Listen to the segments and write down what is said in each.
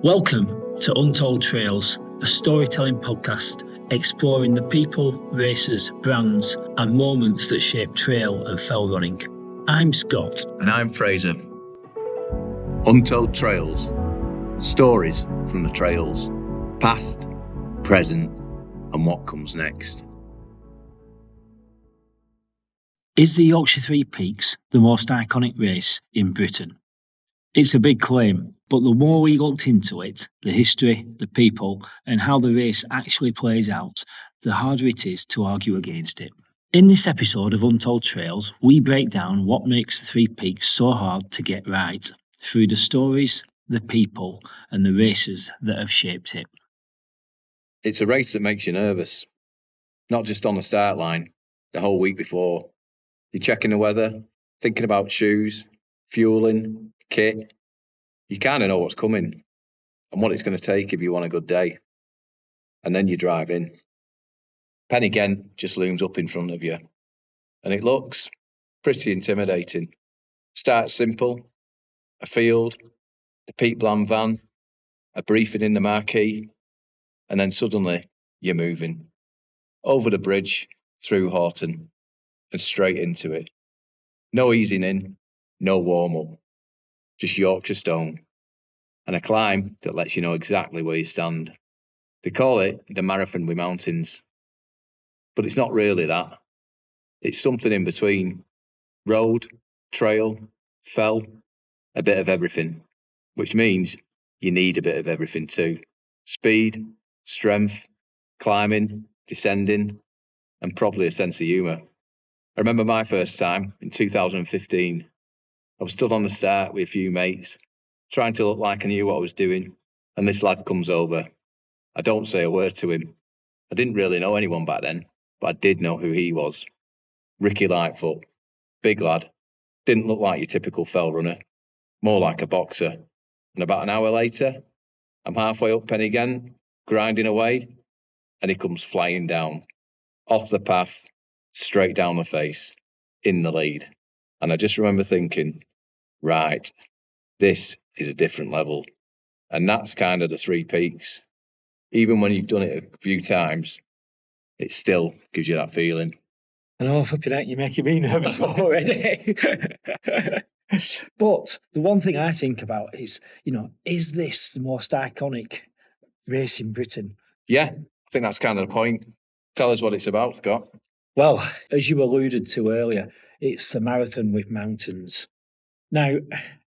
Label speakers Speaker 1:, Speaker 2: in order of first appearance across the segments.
Speaker 1: Welcome to Untold Trails, a storytelling podcast exploring the people, races, brands, and moments that shape trail and fell running. I'm Scott.
Speaker 2: And I'm Fraser. Untold Trails. Stories from the trails. Past, present, and what comes next.
Speaker 1: Is the Yorkshire Three Peaks the most iconic race in Britain? It's a big claim, but the more we looked into it, the history, the people, and how the race actually plays out, the harder it is to argue against it. In this episode of Untold Trails, we break down what makes the Three Peaks so hard to get right, through the stories, the people, and the races that have shaped it.
Speaker 2: It's a race that makes you nervous, not just on the start line, the whole week before. You're checking the weather, thinking about shoes, fueling, kit. You kind of know what's coming and what it's going to take if you want a good day. And then you drive in. Pen y Ghent just looms up in front of you. And it looks pretty intimidating. Starts simple, a field, the Pete Bland van, a briefing in the marquee, and then suddenly you're moving. Over the bridge, through Horton, and straight into it. No easing in, no warm-up. Just Yorkshire stone, and a climb that lets you know exactly where you stand. They call it the marathon with mountains, but it's not really that. It's something in between. Road, trail, fell, a bit of everything, which means you need a bit of everything too. Speed, strength, climbing, descending, and probably a sense of humour. I remember my first time in 2015. I was stood on the start with a few mates, trying to look like I knew what I was doing, and this lad comes over. I don't say a word to him. I didn't really know anyone back then, but I did know who he was. Ricky Lightfoot, big lad, didn't look like your typical fell runner, more like a boxer. And about an hour later, I'm halfway up Pen y Ghent, grinding away, and he comes flying down, off the path, straight down the face, in the lead. And I just remember thinking, right, this is a different level. And that's kind of the Three Peaks. Even when you've done it a few times, it still gives you that feeling.
Speaker 1: I know, flipping out, you're making me nervous already. But the one thing I think about is, is this the most iconic race in Britain?
Speaker 2: Yeah, I think that's kind of the point. Tell us what it's about, Scott.
Speaker 1: Well, as you alluded to earlier, it's the marathon with mountains. Now,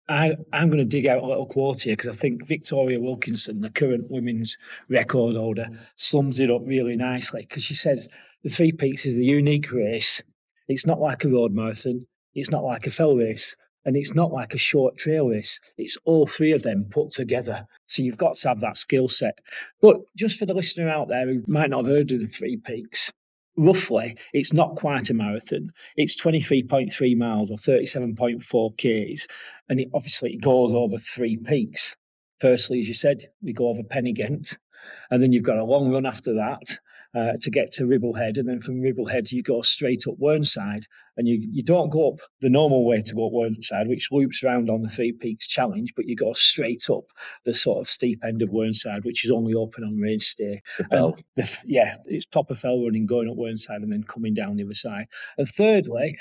Speaker 1: I'm going to dig out a little quote here because I think Victoria Wilkinson, the current women's record holder, sums it up really nicely, because she said the Three Peaks is a unique race. It's not like a road marathon. It's not like a fell race. And it's not like a short trail race. It's all three of them put together. So you've got to have that skill set. But just for the listener out there who might not have heard of the Three Peaks, roughly, it's not quite a marathon. It's 23.3 miles or 37.4 Ks. And it obviously goes over three peaks. Firstly, as you said, we go over Pen y Ghent. And then you've got a long run after that to get to Ribblehead. And then from Ribblehead, you go straight up Whernside. And you don't go up the normal way to go up Whernside, which loops round on the Three Peaks Challenge, but you go straight up the sort of steep end of Whernside, which is only open on race day.
Speaker 2: The fell.
Speaker 1: It's proper fell running, going up Whernside and then coming down the other side. And thirdly,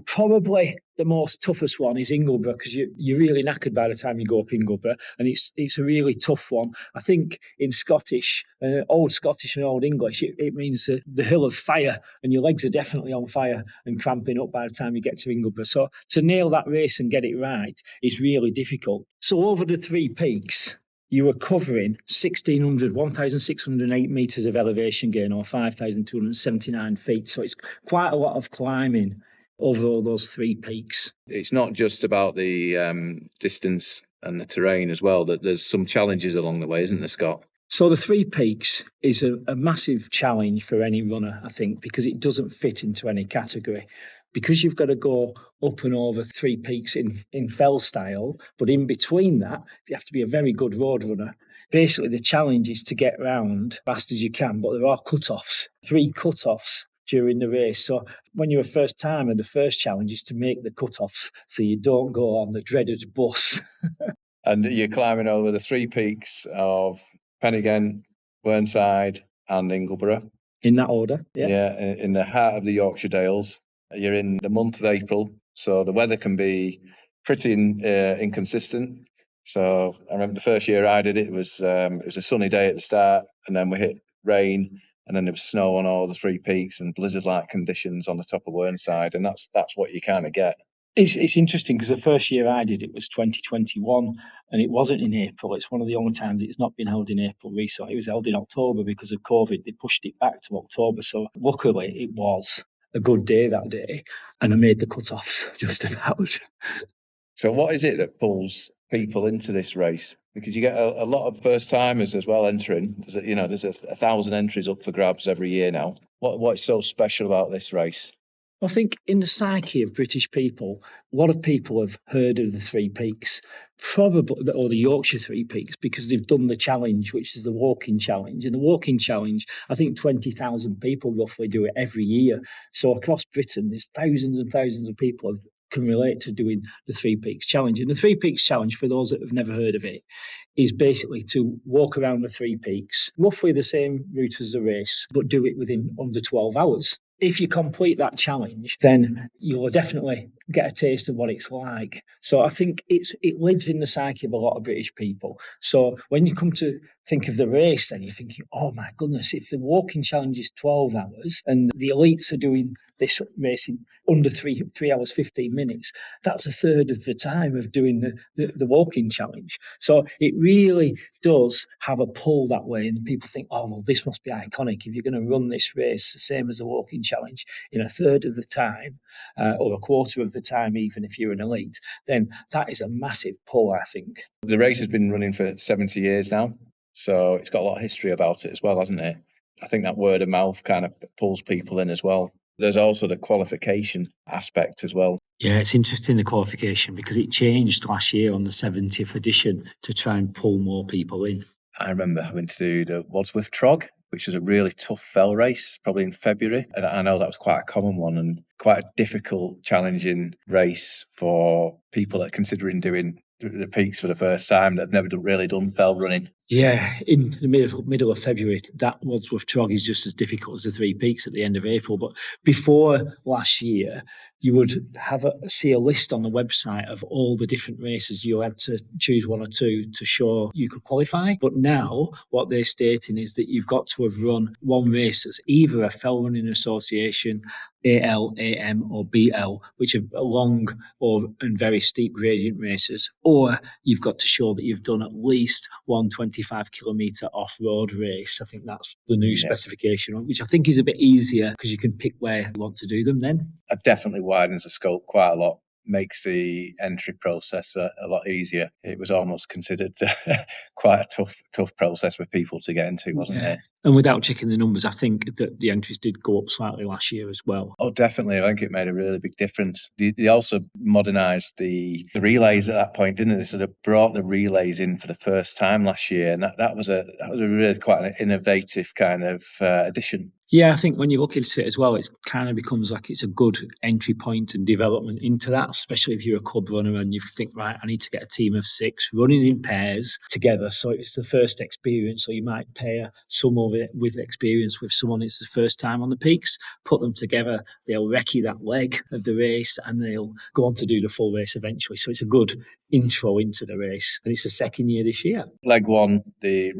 Speaker 1: probably the most toughest one is Ingleborough, because you're really knackered by the time you go up Ingleborough, and it's a really tough one. I think in Scottish, old Scottish and old English, it means the hill of fire, and your legs are definitely on fire and cramping up by the time you get to Ingleborough. So to nail that race and get it right is really difficult. So over the Three Peaks, you were covering 1,608 metres of elevation gain, or 5,279 feet. So it's quite a lot of climbing over all those three peaks.
Speaker 2: It's not just about the distance and the terrain as well, that there's some challenges along the way, isn't there, Scott?
Speaker 1: So the Three Peaks is a massive challenge for any runner, I think, because it doesn't fit into any category. Because you've got to go up and over three peaks in fell style, but in between that, you have to be a very good road runner. Basically, the challenge is to get round as fast as you can, but there are cut-offs, 3 cut-offs during the race. So when you're a first timer, the first challenge is to make the cut-offs so you don't go on the dreaded bus.
Speaker 2: And you're climbing over the three peaks of Penigent, Whernside, and Ingleborough.
Speaker 1: In that order, yeah.
Speaker 2: Yeah, in the heart of the Yorkshire Dales. You're in the month of April, so the weather can be pretty inconsistent. So I remember the first year I did it, it was a sunny day at the start, and then we hit rain, and then there was snow on all the three peaks and blizzard-like conditions on the top of Whernside, and that's what you kind of get.
Speaker 1: It's interesting because the first year I did it was 2021, and it wasn't in April. It's one of the only times it's not been held in April recently. It was held in October because of COVID. They pushed it back to October. So luckily it was a good day that day, and I made the cut-offs just about.
Speaker 2: So what is it that pulls people into this race? Because you get a lot of first-timers as well entering. There's 1,000 entries up for grabs every year now. What's so special about this race?
Speaker 1: I think in the psyche of British people, a lot of people have heard of the Three Peaks, probably, or the Yorkshire Three Peaks, because they've done the challenge, which is the walking challenge. And the walking challenge, I think 20,000 people roughly do it every year. So across Britain, there's thousands and thousands of people who can relate to doing the Three Peaks challenge. And the Three Peaks challenge, for those that have never heard of it, is basically to walk around the Three Peaks, roughly the same route as the race, but do it within under 12 hours. If you complete that challenge, then you'll definitely get a taste of what it's like. So I think it lives in the psyche of a lot of British people. So when you come to think of the race, then you're thinking, oh my goodness, if the walking challenge is 12 hours and the elites are doing this race in under 3 hours 15 minutes, that's a third of the time of doing the walking challenge. So it really does have a pull that way, and people think, oh well, this must be iconic if you're going to run this race the same as a walking challenge in a third of the time, or a quarter of the time, even if you're an elite, then that is a massive pull, I think.
Speaker 2: The race has been running for 70 years now, so it's got a lot of history about it as well, hasn't it? I think that word of mouth kind of pulls people in as well. There's also the qualification aspect as well.
Speaker 1: Yeah, it's interesting, the qualification, because it changed last year on the 70th edition to try and pull more people in.
Speaker 2: I remember having to do the Wadsworth Trog, which was a really tough fell race, probably in February. And I know that was quite a common one and quite a difficult, challenging race for people that are considering doing the peaks for the first time, that have never really done fell running.
Speaker 1: Yeah, in the middle of February, that Wadsworth Trog is just as difficult as the Three Peaks at the end of April. But before last year, you would see a list on the website of all the different races. You had to choose one or two to show you could qualify. But now what they're stating is that you've got to have run one race that's either a Fell Running Association, AL, AM, or BL, which are long and very steep gradient races, or you've got to show that you've done at least 125 kilometre off-road race. I think that's the new specification, which I think is a bit easier because you can pick where you want to do them then.
Speaker 2: It definitely widens the scope quite a lot, makes the entry process a lot easier. It was almost considered quite a tough process for people to get into, wasn't it?
Speaker 1: And without checking the numbers, I think that the entries did go up slightly last year as well.
Speaker 2: Oh, definitely. I think it made a really big difference. They also modernised the relays at that point, didn't they? They sort of brought the relays in for the first time last year, and that was a really quite an innovative kind of addition.
Speaker 1: Yeah, I think when you look at it as well, it kind of becomes like it's a good entry point and development into that, especially if you're a club runner and you think, right, I need to get a team of 6 running in pairs together. So it's the first experience, so you might pair some of it with experience with someone it's the first time on the peaks, put them together, they'll recce that leg of the race and they'll go on to do the full race eventually. So it's a good intro into the race, and it's the second year this year.
Speaker 2: Leg one, they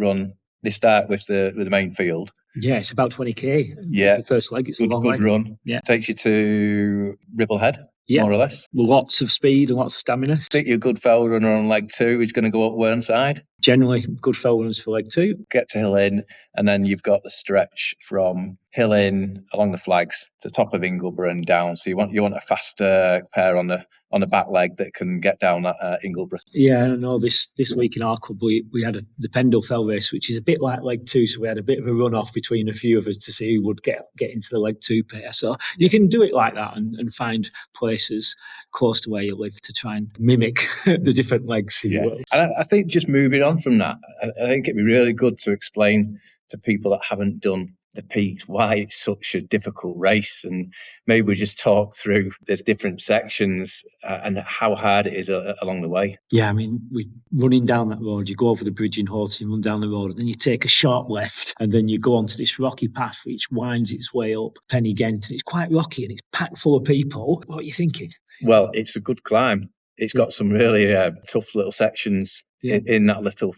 Speaker 2: start with the main field.
Speaker 1: Yeah, it's about 20k.
Speaker 2: Yeah,
Speaker 1: the first leg. It's
Speaker 2: good,
Speaker 1: a long
Speaker 2: good
Speaker 1: leg.
Speaker 2: run.
Speaker 1: Yeah,
Speaker 2: takes you to Ribblehead, more or less.
Speaker 1: Lots of speed and lots of stamina.
Speaker 2: Think you're a good fell runner on leg 2. He's going to go up Whernside.
Speaker 1: Generally, good fell runners for leg 2.
Speaker 2: Get to Hill Inn, and then you've got the stretch from Hill Inn along the flags to the top of Ingleborough and down. So you want a faster pair on the back leg that can get down that Ingleborough.
Speaker 1: Yeah, I know this week in our club we had the Pendle Fell race, which is a bit like leg 2. So we had a bit of a run off between a few of us to see who would get into the leg 2 pair. So you can do it like that and find places close to where you live to try and mimic the different legs.
Speaker 2: And I think just moving on from that, I think it'd be really good to explain to people that haven't done the peaks, why it's such a difficult race, and maybe we just talk through there's different sections and how hard it is along the way.
Speaker 1: Yeah, I mean, we running down that road, you go over the bridge in Horton, you run down the road, and then you take a sharp left, and then you go onto this rocky path which winds its way up Penny Gent, and it's quite rocky and it's packed full of people. What are you thinking?
Speaker 2: Well, it's a good climb. It's got some really tough little sections in that little,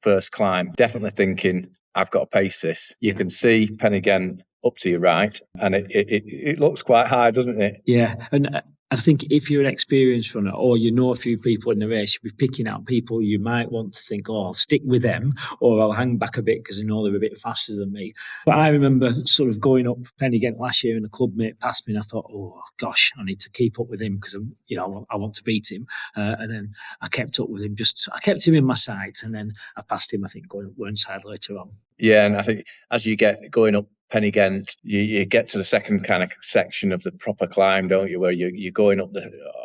Speaker 2: first climb. Definitely thinking, I've got to pace this. You can see Penny Gent up to your right, and it looks quite high, doesn't it?
Speaker 1: Yeah, and I think if you're an experienced runner or you know a few people in the race, you'll be picking out people you might want to think, oh, I'll stick with them or I'll hang back a bit because I know they're a bit faster than me. But I remember sort of going up Penny Gent last year and a club mate passed me and I thought, oh, gosh, I need to keep up with him because, I want to beat him. And then I kept up with him. I kept him in my sight and then I passed him, I think, going up Whernside later on.
Speaker 2: Yeah, and I think as you get going up Penny Gent, you get to the second kind of section of the proper climb, don't you, where you're going up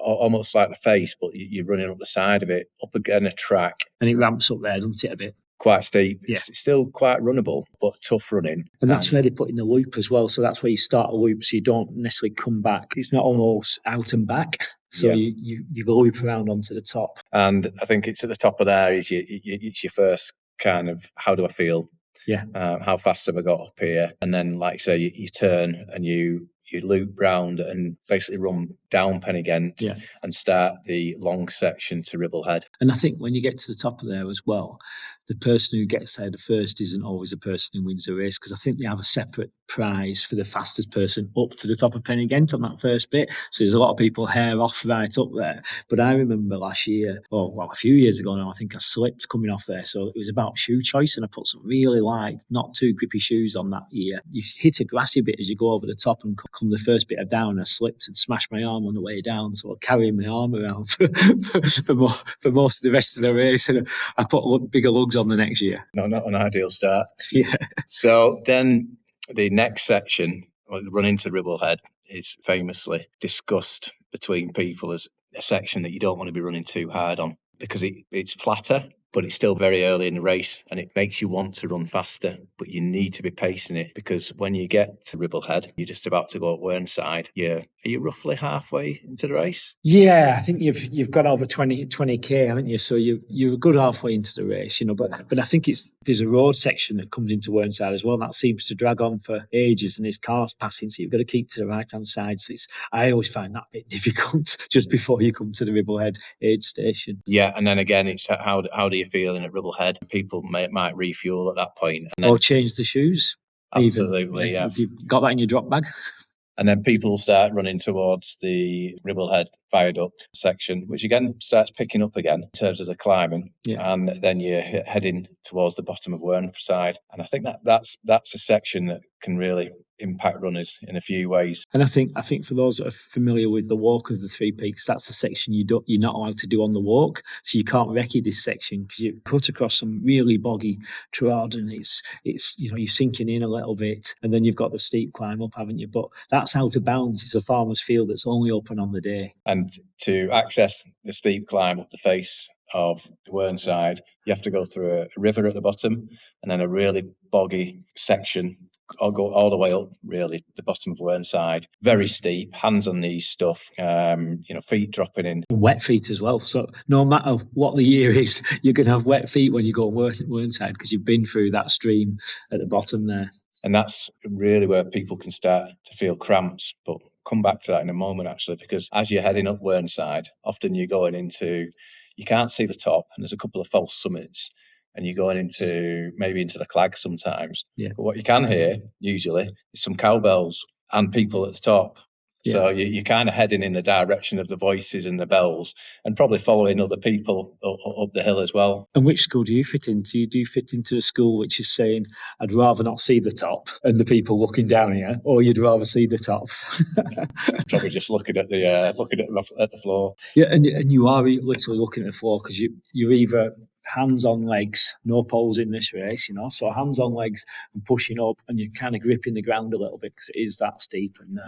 Speaker 2: almost like the face, but you're running up the side of it, up again a track.
Speaker 1: And it ramps up there, doesn't it, a bit?
Speaker 2: Quite steep.
Speaker 1: Yeah.
Speaker 2: It's still quite runnable, but tough running.
Speaker 1: And that's where they put in the loop as well. So that's where you start a loop, so you don't necessarily come back. It's not almost out and back. So you loop around onto the top.
Speaker 2: And I think it's at the top of there is it's your first kind of, how do I feel?
Speaker 1: Yeah.
Speaker 2: How fast have I got up here? And then, like I say, you turn and you loop round and basically run down Penny Gent and start the long section to Ribble Head.
Speaker 1: And I think when you get to the top of there as well, the person who gets there the first isn't always the person who wins the race, because I think they have a separate prize for the fastest person up to the top of Penny Gent on that first bit. So there's a lot of people hair off right up there. But I remember last year, a few years ago now, I think I slipped coming off there. So it was about shoe choice, and I put some really light, not too grippy shoes on that year. You hit a grassy bit as you go over the top, and come the first bit of down, I slipped and smashed my arm on the way down. So I'm carrying my arm around for most of the rest of the race. And I put bigger lugs on the next year.
Speaker 2: Not an ideal start.
Speaker 1: Yeah.
Speaker 2: So then the next section, run into Ribble Head, is famously discussed between people as a section that you don't want to be running too hard on, because it's flatter, but it's still very early in the race and it makes you want to run faster, but you need to be pacing it, because when you get to Ribble Head, you're just about to go up Whernside. Are you roughly halfway into the race?
Speaker 1: Yeah, I think you've got over 20k, haven't you? So you're a good halfway into the race, but I think there's a road section that comes into Whernside as well. That seems to drag on for ages and there's cars passing, so you've got to keep to the right hand side. So I always find that bit difficult just before you come to the Ribble Head aid station.
Speaker 2: Yeah, and then again, it's how do you feeling at Ribble Head? People might refuel at that point,
Speaker 1: or change the shoes.
Speaker 2: Absolutely, yeah.
Speaker 1: If you've got that in your drop bag.
Speaker 2: And then people start running towards the Ribble Head viaduct section, which again starts picking up again in terms of the climbing. Yeah. And then you're heading towards the bottom of Whernside. And I think that's a section that can really impact runners in a few ways.
Speaker 1: And I think for those that are familiar with the walk of the Three Peaks, that's a section you're not allowed to do on the walk. So you can't recce this section because you cut across some really boggy trod, and it's you're sinking in a little bit, and then you've got the steep climb up, haven't you? But that's out of bounds. It's a farmer's field that's only open on the day.
Speaker 2: And to access the steep climb up the face of Whernside, you have to go through a river at the bottom and then a really boggy section. I'll go all the way up, really, the bottom of Whernside. Very steep, hands on knees stuff, feet dropping in.
Speaker 1: Wet feet as well. So no matter what the year is, you're going to have wet feet when you go Whernside because you've been through that stream at the bottom there.
Speaker 2: And that's really where people can start to feel cramps. But come back to that in a moment, actually, because as you're heading up Whernside, often you're going into, you can't see the top, and there's a couple of false summits. And you're going into the clag sometimes. Yeah. But what you can hear usually is some cowbells and people at the top. Yeah. So you're kind of heading in the direction of the voices and the bells, and probably following other people up the hill as well.
Speaker 1: And which school do you fit into? Do you fit into a school which is saying, I'd rather not see the top and the people looking down here, or you'd rather see the top?
Speaker 2: Probably just looking at the floor.
Speaker 1: Yeah, and you are literally looking at the floor because you're either hands on legs, no poles in this race, so hands on legs and pushing up, and you're kind of gripping the ground a little bit because it is that steep. And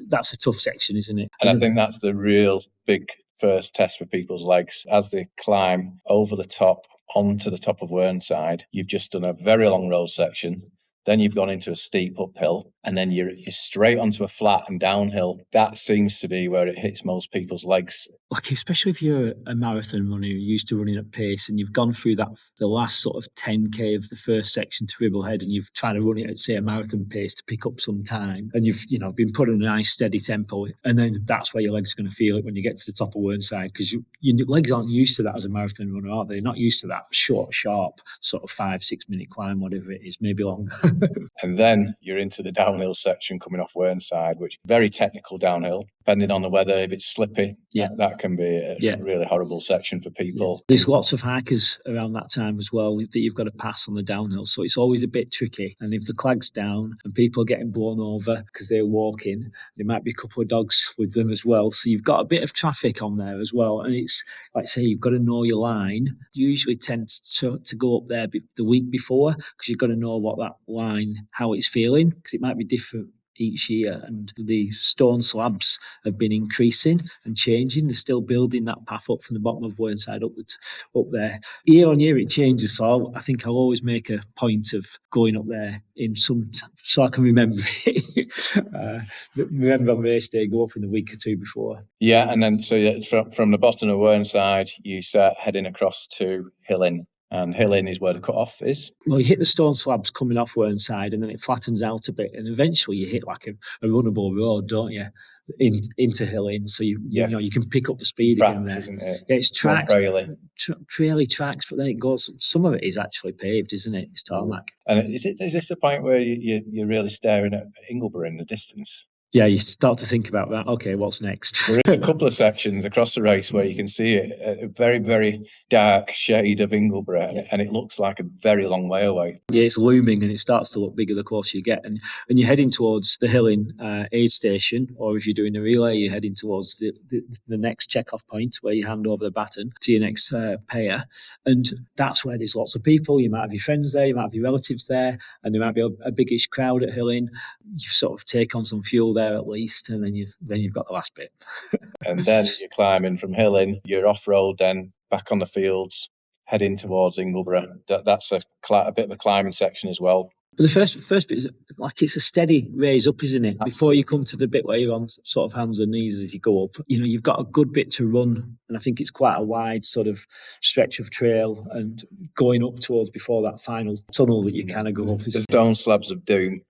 Speaker 1: that's a tough section, isn't it?
Speaker 2: And I think that's the real big first test for people's legs as they climb over the top onto the top of Whernside. You've just done a very long road section. then you've gone into a steep uphill, and then you're straight onto a flat and downhill. That seems to be where it hits most people's legs.
Speaker 1: Like, especially if you're a marathon runner, you're used to running at pace, and you've gone through the last sort of 10k of the first section to Ribblehead, and you've tried to run it at, say, a marathon pace to pick up some time, and you've been put in a nice steady tempo, and then that's where your legs are going to feel it when you get to the top of Whernside, because your legs aren't used to that as a marathon runner, are they? They're not used to that short, sharp sort of 5-6 minute climb, whatever it is, maybe longer.
Speaker 2: And then you're into the downhill section coming off Whernside, which is very technical downhill. Depending on the weather, if it's slippy, that can be a really horrible section for people.
Speaker 1: Yeah. There's lots of hikers around that time as well that you've got to pass on the downhill, so it's always a bit tricky. And if the clag's down and people are getting blown over because they're walking, there might be a couple of dogs with them as well. So you've got a bit of traffic on there as well. And it's, like I say, you've got to know your line. You usually tend to go up there the week before, because you've got to know what that line, how it's feeling, because it might be different each year, and the stone slabs have been increasing and changing. They're still building that path up from the bottom of Whernside upwards up there. Year on year it changes, so I think I'll always make a point of going up there in some, so I can remember it. Remember on race day, go up in the week or two before.
Speaker 2: Yeah, and then so from the bottom of Whernside, you start heading across to Hillin. And Hillin is where the cut-off is.
Speaker 1: Well, you hit the stone slabs coming off Whernside, and then it flattens out a bit, and eventually you hit like a runnable road, don't you? Into Hillin, so you know you can pick up the speed again there.
Speaker 2: Isn't it?
Speaker 1: Yeah, it's tracks,
Speaker 2: traily
Speaker 1: tracks, but then it goes. Some of it is actually paved, isn't it? It's tarmac.
Speaker 2: And is this the point where you're really staring at Ingleborough in the distance?
Speaker 1: Yeah, you start to think about that. Okay, what's next?
Speaker 2: There is a couple of sections across the race where you can see a very, very dark shade of Ingleborough, and it looks like a very long way away.
Speaker 1: Yeah, it's looming, and it starts to look bigger the closer you get. And you're heading towards the Hillin aid station, or if you're doing a relay, you're heading towards the next check-off point where you hand over the baton to your next payer. And that's where there's lots of people. You might have your friends there, you might have your relatives there, and there might be a biggish crowd at Hillin. You sort of take on some fuel there at least, and then you've got the last bit.
Speaker 2: And then you're climbing from Hillin, you're off-road, then back on the fields, heading towards Ingleborough. That's a bit of a climbing section as well.
Speaker 1: But the first bit is like it's a steady raise up, isn't it? Before you come to the bit where you're on sort of hands and knees as you go up, you've got a good bit to run, and I think it's quite a wide sort of stretch of trail and going up towards before that final tunnel that you kind of go up.
Speaker 2: The stone slabs of doom,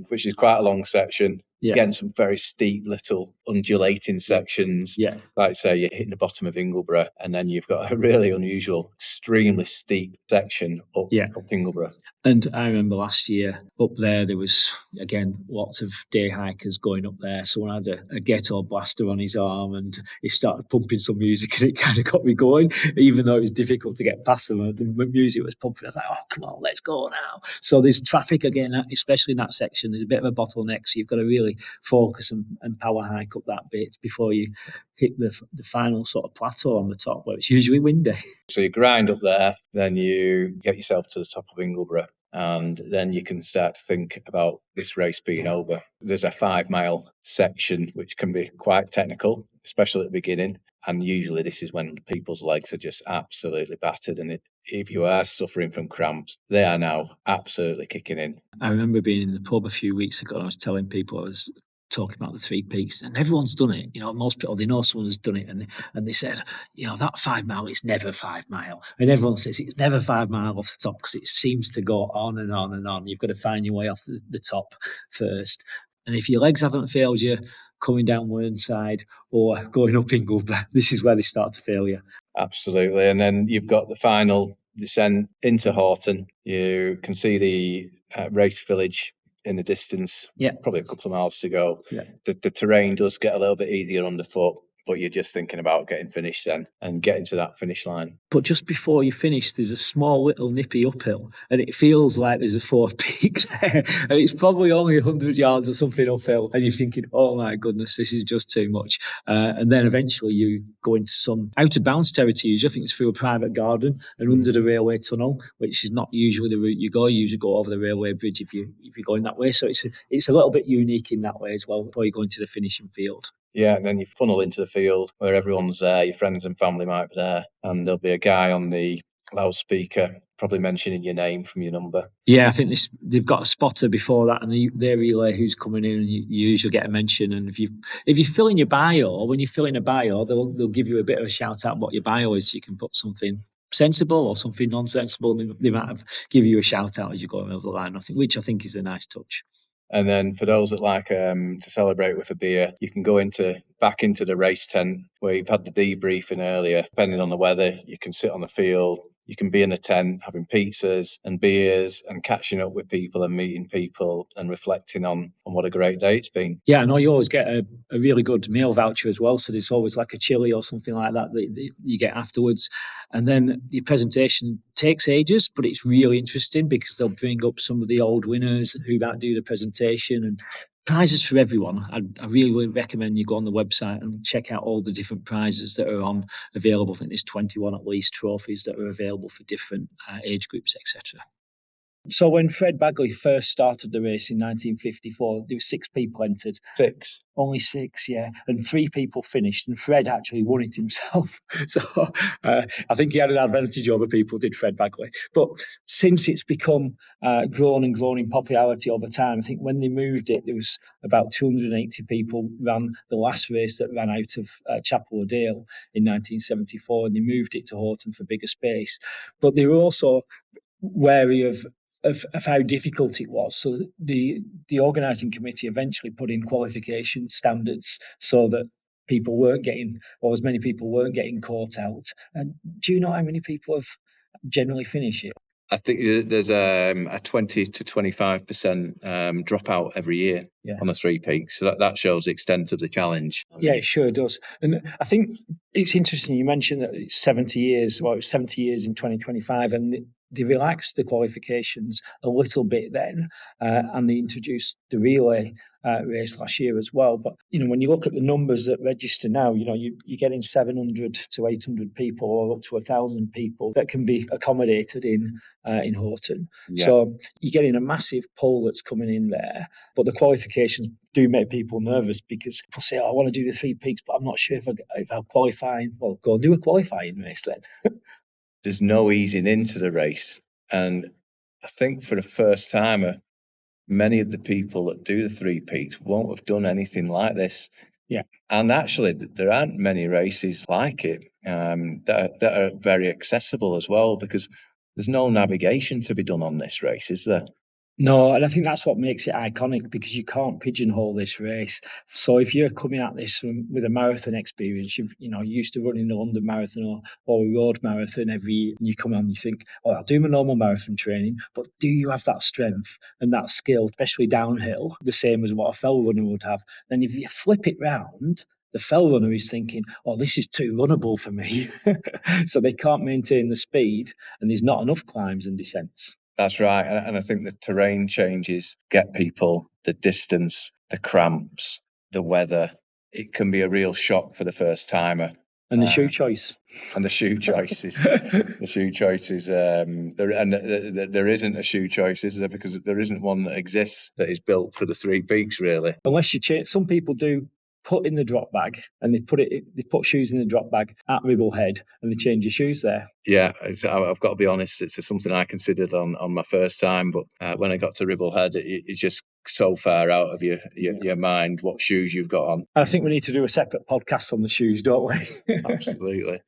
Speaker 2: which is quite a long section. Yeah. Getting some very steep little undulating sections.
Speaker 1: Yeah.
Speaker 2: Like I say, you're hitting the bottom of Ingleborough, and then you've got a really unusual, extremely steep section up Ingleborough.
Speaker 1: And I remember last year up there was, again, lots of day hikers going up there. Someone had a ghetto blaster on his arm, and he started pumping some music, and it kind of got me going, even though it was difficult to get past them. The music was pumping. I was like, oh, come on, let's go now. So there's traffic again, especially in that section. There's a bit of a bottleneck, so you've got to really focus and power hike up that bit before you hit the final sort of plateau on the top, where it's usually windy.
Speaker 2: So you grind up there, then you get yourself to the top of Ingleborough, and then you can start to think about this race being over. There's a 5 mile section which can be quite technical, especially at the beginning, and usually this is when people's legs are just absolutely battered, and if you are suffering from cramps, they are now absolutely kicking in.
Speaker 1: I remember being in the pub a few weeks ago, and I was telling people, I was talking about the 3 peaks, and everyone's done it. Most people, they know someone has done it, and they said, that 5 mile is never 5 mile, and everyone says it's never 5 mile off the top because it seems to go on and on and on. You've got to find your way off the top first, and if your legs haven't failed you coming down Whernside or going up Ingleborough, this is where they start to fail you.
Speaker 2: Absolutely. And then you've got the final descent into Horton. You can see the race village in the distance, probably a couple of miles to go.
Speaker 1: Yeah.
Speaker 2: The terrain does get a little bit easier underfoot, but you're just thinking about getting finished then and getting to that finish line.
Speaker 1: But just before you finish, there's a small little nippy uphill, and it feels like there's a 4th peak there, and it's probably only 100 yards or something uphill, and you're thinking, oh my goodness, this is just too much. And then eventually you go into some out of bounds territory. I think it's through a private garden and under the railway tunnel, which is not usually the route you go. You usually go over the railway bridge if you're going that way. So it's a little bit unique in that way as well before you go into the finishing field.
Speaker 2: Yeah, and then you funnel into the field where everyone's there, your friends and family might be there, and there'll be a guy on the loudspeaker, probably mentioning your name from your number.
Speaker 1: Yeah, I think they've got a spotter before that, and they relay who's coming in, and you usually get a mention. And if you fill in your bio, when you fill in a bio, they'll give you a bit of a shout out what your bio is, so you can put something sensible or something non-sensible. They might give you a shout out as you're going over the line, which I think is a nice touch.
Speaker 2: And then for those that like to celebrate with a beer, you can go back into the race tent where you've had the debriefing earlier. Depending on the weather, you can sit on the field. You can be in the tent having pizzas and beers and catching up with people and meeting people and reflecting on what a great day it's been.
Speaker 1: Yeah, I know you always get a really good meal voucher as well. So there's always like a chili or something like that you get afterwards. And then the presentation takes ages, but it's really interesting because they'll bring up some of the old winners who might do the presentation and prizes for everyone. I really would recommend you go on the website and check out all the different prizes that are available. I think there's 21 at least trophies that are available for different age groups, etc. So when Fred Bagley first started the race in 1954, there were 6 people entered.
Speaker 2: 6?
Speaker 1: Only 6, yeah. And 3 people finished, and Fred actually won it himself. So I think he had an advantage over people, did Fred Bagley. But since it's become grown in popularity over time, I think when they moved it, there was about 280 people ran the last race that ran out of Chapel O'Dale in 1974, and they moved it to Horton for bigger space. But they were also wary of how difficult it was. So the organising committee eventually put in qualification standards so that people weren't getting, or as many people weren't getting caught out. And do you know how many people have generally finished it?
Speaker 2: I think there's a 20 to 25% dropout every year on the 3 peaks. So that shows the extent of the challenge.
Speaker 1: Yeah, it sure does. And I think it's interesting you mentioned that it's 70 years. Well, it was 70 years in 2025, and they relaxed the qualifications a little bit then, and they introduced the relay race last year as well. But when you look at the numbers that register now, you're getting 700 to 800 people, or up to 1,000 people that can be accommodated in Horton. Yeah. So you're getting a massive pool that's coming in there. But the qualifications do make people nervous because people say, "Oh, I want to do the 3 peaks, but I'm not sure if I'll qualify." Well, go and do a qualifying race then.
Speaker 2: There's no easing into the race. And I think for a first timer, many of the people that do the 3 peaks won't have done anything like this.
Speaker 1: Yeah.
Speaker 2: And actually, there aren't many races like it that are very accessible as well, because there's no navigation to be done on this race, is there?
Speaker 1: No, and I think that's what makes it iconic, because you can't pigeonhole this race. So if you're coming at this with a marathon experience, you're used to running the London Marathon or a road marathon every year, and you come on and you think, "Oh, I'll do my normal marathon training," but do you have that strength and that skill, especially downhill, the same as what a fell runner would have? Then if you flip it round, the fell runner is thinking, "Oh, this is too runnable for me." So they can't maintain the speed, and there's not enough climbs and descents.
Speaker 2: That's right. And I think the terrain changes get people, the distance, the cramps, the weather. It can be a real shock for the first timer.
Speaker 1: And the shoe choice.
Speaker 2: And the shoe choices. The shoe choices. There isn't a shoe choice, is there? Because there isn't one that exists that is built for the 3 peaks, really.
Speaker 1: Unless you change. Some people do put in the drop bag, and they put shoes in the drop bag at Ribblehead, and they change your shoes there.
Speaker 2: Yeah, I've got to be honest, it's something I considered on my first time, but when I got to Ribblehead, it's just so far out of your mind what shoes you've got on.
Speaker 1: I think we need to do a separate podcast on the shoes, don't we?
Speaker 2: Absolutely.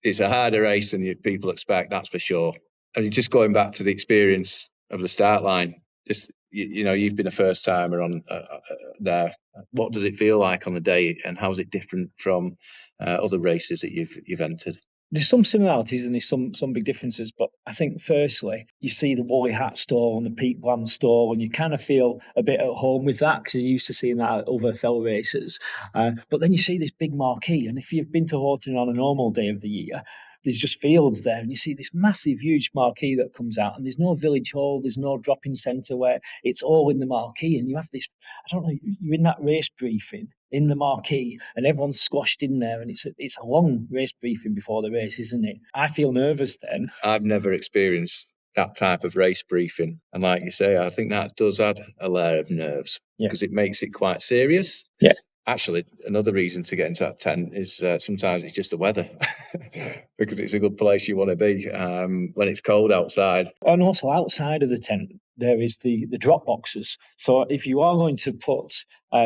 Speaker 2: It's a harder race than people expect, that's for sure. And just going back to the experience of the start line, just you've been a first timer on there. What does it feel like on the day, and how is it different from other races that you've entered?
Speaker 1: There's some similarities and there's some big differences, but I think firstly you see the Woolly Hat stall and the Peak Bland stall, and you kind of feel a bit at home with that because you're used to seeing that at other fell races. But then you see this big marquee, and if you've been to Horton on a normal day of the year, there's just fields there, and you see this massive, huge marquee that comes out, and there's no village hall, there's no drop-in centre where it's all in the marquee, and you have this, I don't know, you're in that race briefing in the marquee, and everyone's squashed in there, and it's a long race briefing before the race, isn't it? I feel nervous then.
Speaker 2: I've never experienced that type of race briefing, and like you say, I think that does add a layer of nerves because it makes it quite serious.
Speaker 1: Yeah.
Speaker 2: Actually, another reason to get into that tent is sometimes it's just the weather, because it's a good place you want to be when it's cold outside.
Speaker 1: And also outside of the tent, there is the drop boxes. So if you are going to put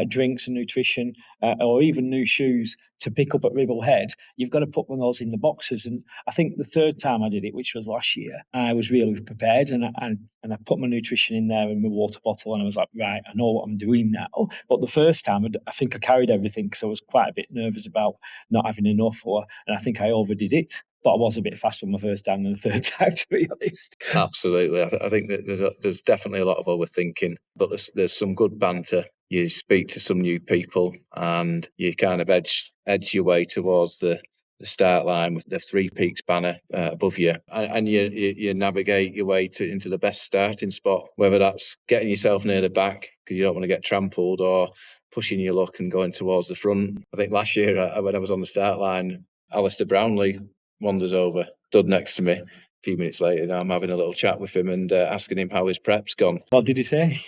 Speaker 1: drinks and nutrition or even new shoes to pick up at Ribblehead, you've got to put one of those in the boxes. And I think the third time I did it, which was last year, I was really prepared and I put my nutrition in there and my water bottle, and I was like, right, I know what I'm doing now. But the first time, I think I carried everything because I was quite a bit nervous about not having enough, and I think I overdid it. But I was a bit faster on the first time than the third time, to be honest.
Speaker 2: Absolutely, I think that there's definitely a lot of overthinking, but there's some good banter. You speak to some new people, and you kind of edge your way towards the start line with the Three Peaks banner above you, and you navigate your way into the best starting spot, whether that's getting yourself near the back because you don't want to get trampled, or pushing your luck and going towards the front. I think last year when I was on the start line, Alistair Brownlee wanders over, stood next to me. A few minutes later, I'm having a little chat with him and asking him how his prep's gone.
Speaker 1: What did he say?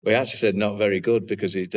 Speaker 2: We actually said not very good because he'd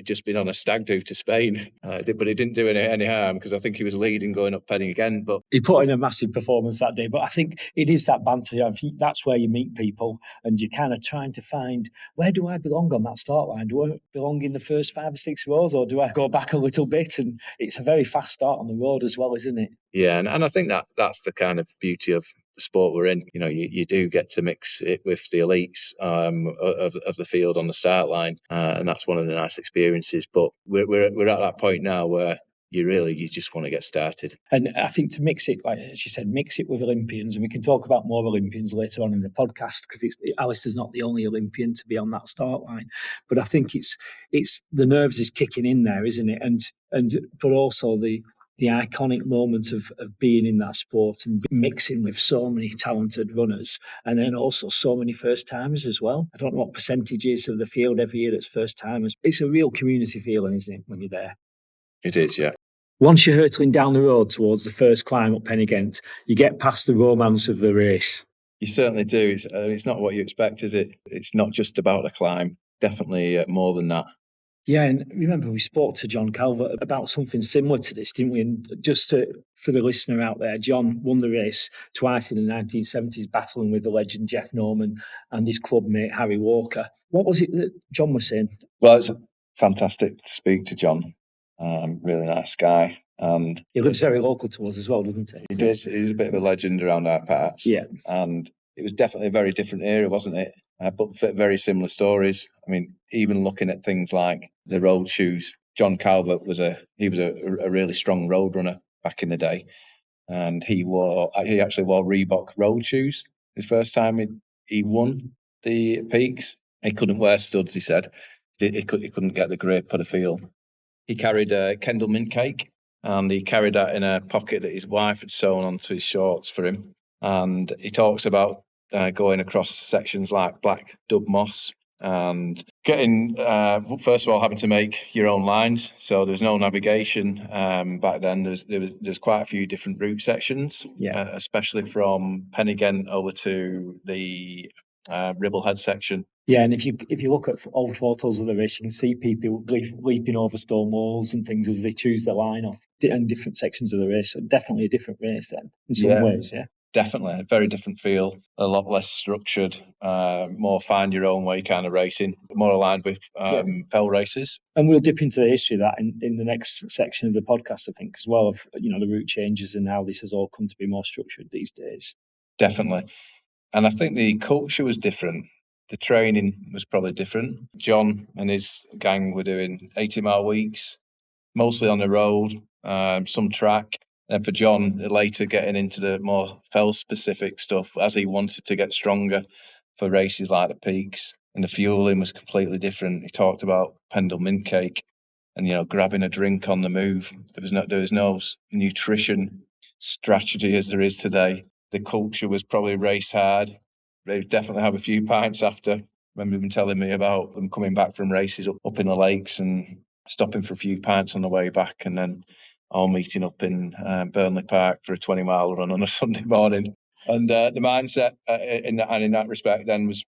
Speaker 2: just been on a stag do to Spain, but he didn't do any harm because I think he was leading going up Penny again. But
Speaker 1: he put in a massive performance that day. But I think it is that banter. I think that's where you meet people and you're kind of trying to find, where do I belong on that start line? Do I belong in the first 5 or 6 rows, or do I go back a little bit? And it's a very fast start on the road as well, isn't it?
Speaker 2: Yeah, and I think that's the kind of beauty of the sport we're in. You know, you do get to mix it with the elites of the field on the start line, and that's one of the nice experiences. But we're at that point now where you just want to get started.
Speaker 1: And I think to mix it, like as you said, mix it with Olympians, and we can talk about more Olympians later on in the podcast because Alistair's not the only Olympian to be on that start line. But I think it's the nerves is kicking in there, isn't it? And but also the iconic moment of being in that sport and mixing with so many talented runners, and then also so many first timers as well. I don't know what percentage is of the field every year that's first timers. It's a real community feeling, isn't it, when you're there?
Speaker 2: It is, yeah.
Speaker 1: Once you're hurtling down the road towards the first climb up Pennygent, you get past the romance of the race.
Speaker 2: You certainly do. It's not what you expect, is it? It's not just about a climb. Definitely more than that.
Speaker 1: Yeah, and remember we spoke to John Calvert about something similar to this, didn't we? And just for the listener out there, John won the race twice in the 1970s, battling with the legend Jeff Norman and his club mate Harry Walker. What was it that John was saying?
Speaker 2: Well, it's fantastic to speak to John. Really nice guy. And
Speaker 1: he lives very local to us as well, doesn't he?
Speaker 2: He does. He's a bit of a legend around our parts.
Speaker 1: Yeah.
Speaker 2: And it was definitely a very different era, wasn't it? But very similar stories. I mean, even looking at things like the road shoes, John Calvert was a really strong road runner back in the day, and he actually wore Reebok road shoes. His first time he won the peaks. He couldn't wear studs. He said he couldn't get the grip or the feel. He carried a Kendall mint cake, and he carried that in a pocket that his wife had sewn onto his shorts for him. And he talks about going across sections like Black Dub Moss and getting, first of all, having to make your own lines. So there's no navigation back then. There's quite a few different route sections, especially from Pennygent over to the Ribblehead section.
Speaker 1: Yeah, and if you look at old photos of the race, you can see people leaping over stone walls and things as they choose their line off in different sections of the race. So definitely a different race then, in some ways, yeah.
Speaker 2: Definitely, a very different feel, a lot less structured, more find your own way kind of racing, more aligned with fell races.
Speaker 1: And we'll dip into the history of that in the next section of the podcast, I think, as well, of the route changes and how this has all come to be more structured these days.
Speaker 2: Definitely. And I think the culture was different. The training was probably different. John and his gang were doing 80-mile weeks, mostly on the road, some track. And for John, later getting into the more fell-specific stuff as he wanted to get stronger for races like the Peaks. And the fueling was completely different. He talked about Pendle mint cake and, grabbing a drink on the move. There was no nutrition strategy as there is today. The culture was probably race hard. They definitely have a few pints after. I remember them telling me about them coming back from races up in the lakes and stopping for a few pints on the way back, and then all meeting up in Burnley Park for a 20-mile run on a Sunday morning. And the mindset in that respect then was,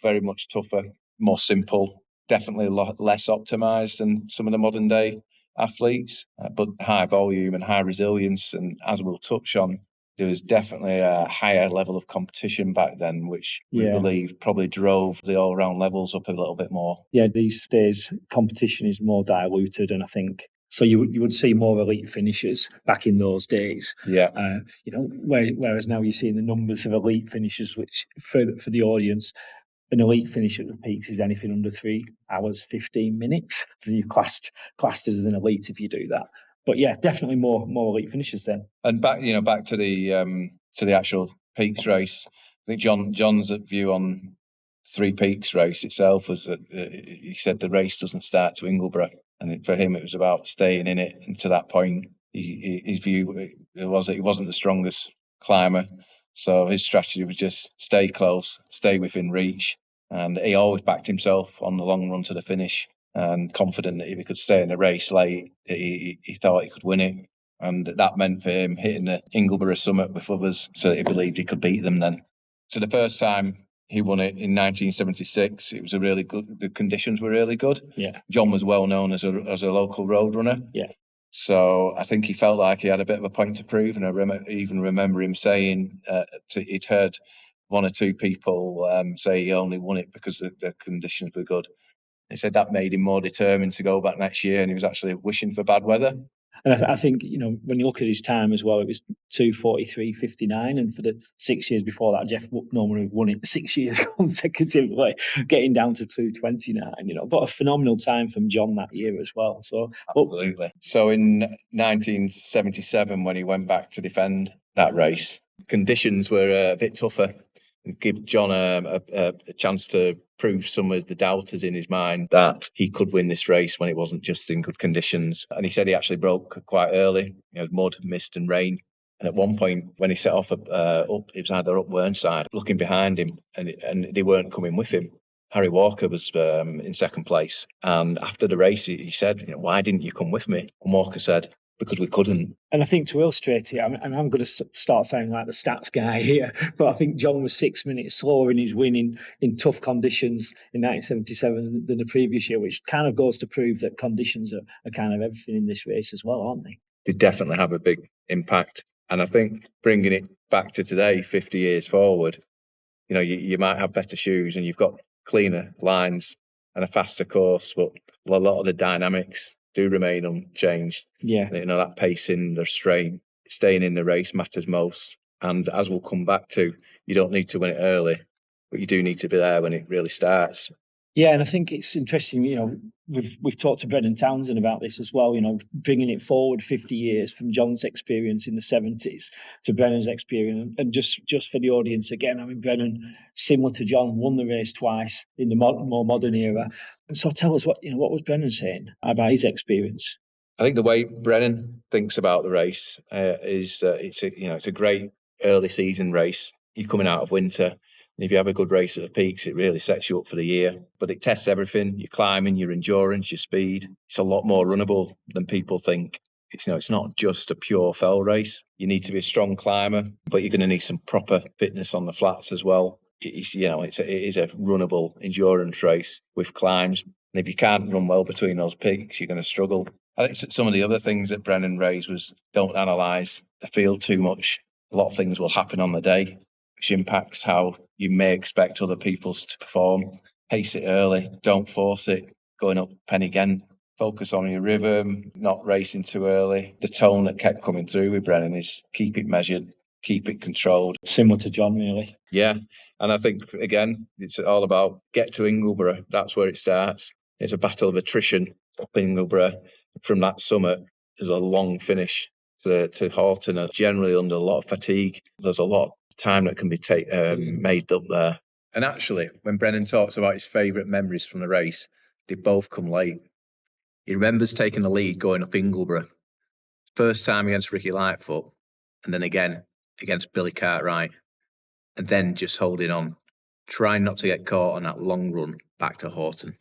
Speaker 2: very much tougher, more simple. definitely a lot less optimised than some of the modern day athletes, but high volume and high resilience. And as we'll touch on, there was definitely a higher level of competition back then, which we believe probably drove the all-round levels up a little bit more.
Speaker 1: Yeah, these days competition is more diluted, and I think so. You would see more elite finishers back in those days.
Speaker 2: Yeah.
Speaker 1: Whereas now you're seeing the numbers of elite finishers, which for the audience, an elite finish at the peaks is anything under 3 hours 15 minutes. So you're classed as an elite if you do that. But yeah, definitely more elite finishers then.
Speaker 2: And back to the actual peaks race. I think John's view on Three Peaks race itself was that he said the race doesn't start to Ingleborough, and for him it was about staying in it. And to that point, his view was that he wasn't the strongest climber, so his strategy was just stay close, stay within reach, and he always backed himself on the long run to the finish, and confident that if he could stay in the race late, he thought he could win it. And that meant for him hitting the Ingleborough summit with others, so that he believed he could beat them then. So the first time he won it in 1976, it was a really good, the conditions were really good.
Speaker 1: Yeah.
Speaker 2: John was well known as a local road runner.
Speaker 1: Yeah.
Speaker 2: So I think he felt like he had a bit of a point to prove. And I even remember him saying he'd heard one or two people say he only won it because the conditions were good. He said that made him more determined to go back next year, and he was actually wishing for bad weather.
Speaker 1: And I think, when you look at his time as well, it was 2:43.59, and for the 6 years before that, Jeff Norman had won it 6 years consecutively, getting down to 2:29. But a phenomenal time from John that year as well. So
Speaker 2: absolutely. So in 1977, when he went back to defend that race, conditions were a bit tougher. Give John a chance to prove some of the doubters in his mind that he could win this race when it wasn't just in good conditions. And he said he actually broke quite early, mud, mist and rain. And at one point, when he set off up, it was either up Whernside, looking behind him, and they weren't coming with him. Harry Walker was in second place. And after the race, he said, why didn't you come with me? And Walker said, because we couldn't. And
Speaker 1: I think to illustrate it, I'm going to start sounding like the stats guy here, but I think John was 6 minutes slower in his win in tough conditions in 1977 than the previous year, which kind of goes to prove that conditions are kind of everything in this race as well, aren't they?
Speaker 2: They definitely have a big impact. And I think bringing it back to today, 50 years forward, you might have better shoes and you've got cleaner lines and a faster course, but a lot of the dynamics do remain unchanged.
Speaker 1: Yeah.
Speaker 2: That pacing, the strain, staying in the race matters most. And as we'll come back to, you don't need to win it early, but you do need to be there when it really starts.
Speaker 1: Yeah, and I think it's interesting, we've talked to Brennan Townsend about this as well, bringing it forward 50 years from John's experience in the 70s to Brennan's experience. And just for the audience again, I mean, Brennan, similar to John, won the race twice in the more modern era. And so tell us what was Brennan saying about his experience?
Speaker 2: I think the way Brennan thinks about the race is it's a great early season race. You're coming out of winter. And if you have a good race at the peaks, it really sets you up for the year. But it tests everything: your climbing, your endurance, your speed. It's a lot more runnable than people think. It's not just a pure fell race. You need to be a strong climber, but you're going to need some proper fitness on the flats as well. It is a runnable endurance race with climbs. And if you can't run well between those peaks, you're going to struggle. I think some of the other things that Brennan raised was don't analyse the field too much. A lot of things will happen on the day, which impacts how you may expect other people to perform. Pace it early, don't force it, going up Pen again. Focus on your rhythm, not racing too early. The tone that kept coming through with Brennan is keep it measured, keep it controlled.
Speaker 1: Similar to John, really.
Speaker 2: Yeah, and I think, again, it's all about get to Ingleborough. That's where it starts. It's a battle of attrition up in Ingleborough. From that summit, there's a long finish to Horton, generally under a lot of fatigue. There's a lot of time that can be made up there. And actually, when Brennan talks about his favourite memories from the race, they both come late. He remembers taking the lead going up Ingleborough. First time against Ricky Lightfoot, and then again against Billy Cartwright, and then just holding on, trying not to get caught on that long run back to Horton.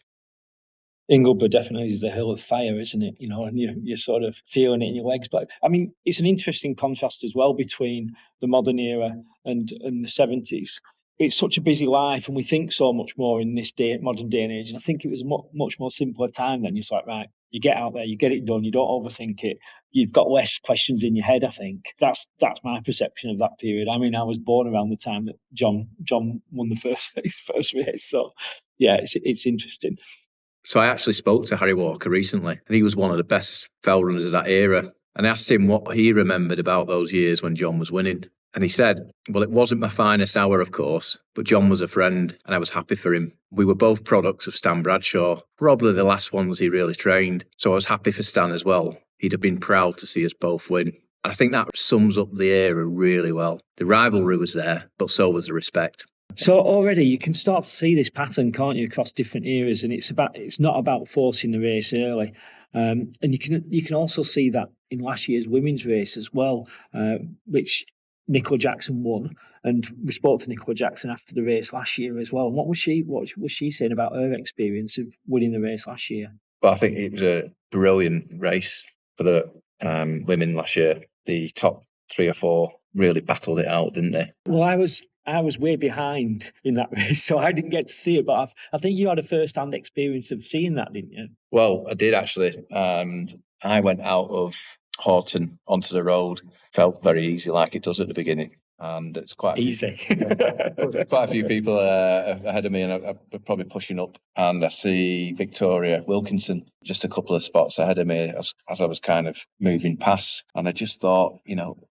Speaker 1: Ingleborough definitely is the hill of fire, isn't it? And you're sort of feeling it in your legs. But I mean, it's an interesting contrast as well between the modern era and the 70s. it's such a busy life, and we think so much more in this modern day and age. And I think it was a much more simpler time then. You're like, right, you get out there, you get it done, you don't overthink it. You've got less questions in your head. I think that's my perception of that period. I mean, I was born around the time that John won the first race, so yeah, it's interesting.
Speaker 2: So I actually spoke to Harry Walker recently, and he was one of the best fell runners of that era. And I asked him what he remembered about those years when John was winning. And he said, well, it wasn't my finest hour, of course, but John was a friend and I was happy for him. We were both products of Stan Bradshaw, probably the last ones he really trained. So I was happy for Stan as well. He'd have been proud to see us both win. And I think that sums up the era really well. The rivalry was there, but so was the respect.
Speaker 1: So already you can start to see this pattern, can't you, across different eras? And it's not about forcing the race early. And you can also see that in last year's women's race as well, which Nicola Jackson won. And we spoke to Nicola Jackson after the race last year as well. And what was she saying about her experience of winning the race last year?
Speaker 2: Well, I think it was a brilliant race for the women last year. The top 3 or 4 really battled it out, didn't they?
Speaker 1: Well, I was way behind in that race, so I didn't get to see it. But I think you had a first-hand experience of seeing that, didn't you?
Speaker 2: Well, I did actually. And I went out of Horton onto the road. Felt very easy, like it does at the beginning. And it's quite
Speaker 1: easy.
Speaker 2: Quite a few people ahead of me, and I'm probably pushing up. And I see Victoria Wilkinson just a couple of spots ahead of me as I was kind of moving past. And I just thought,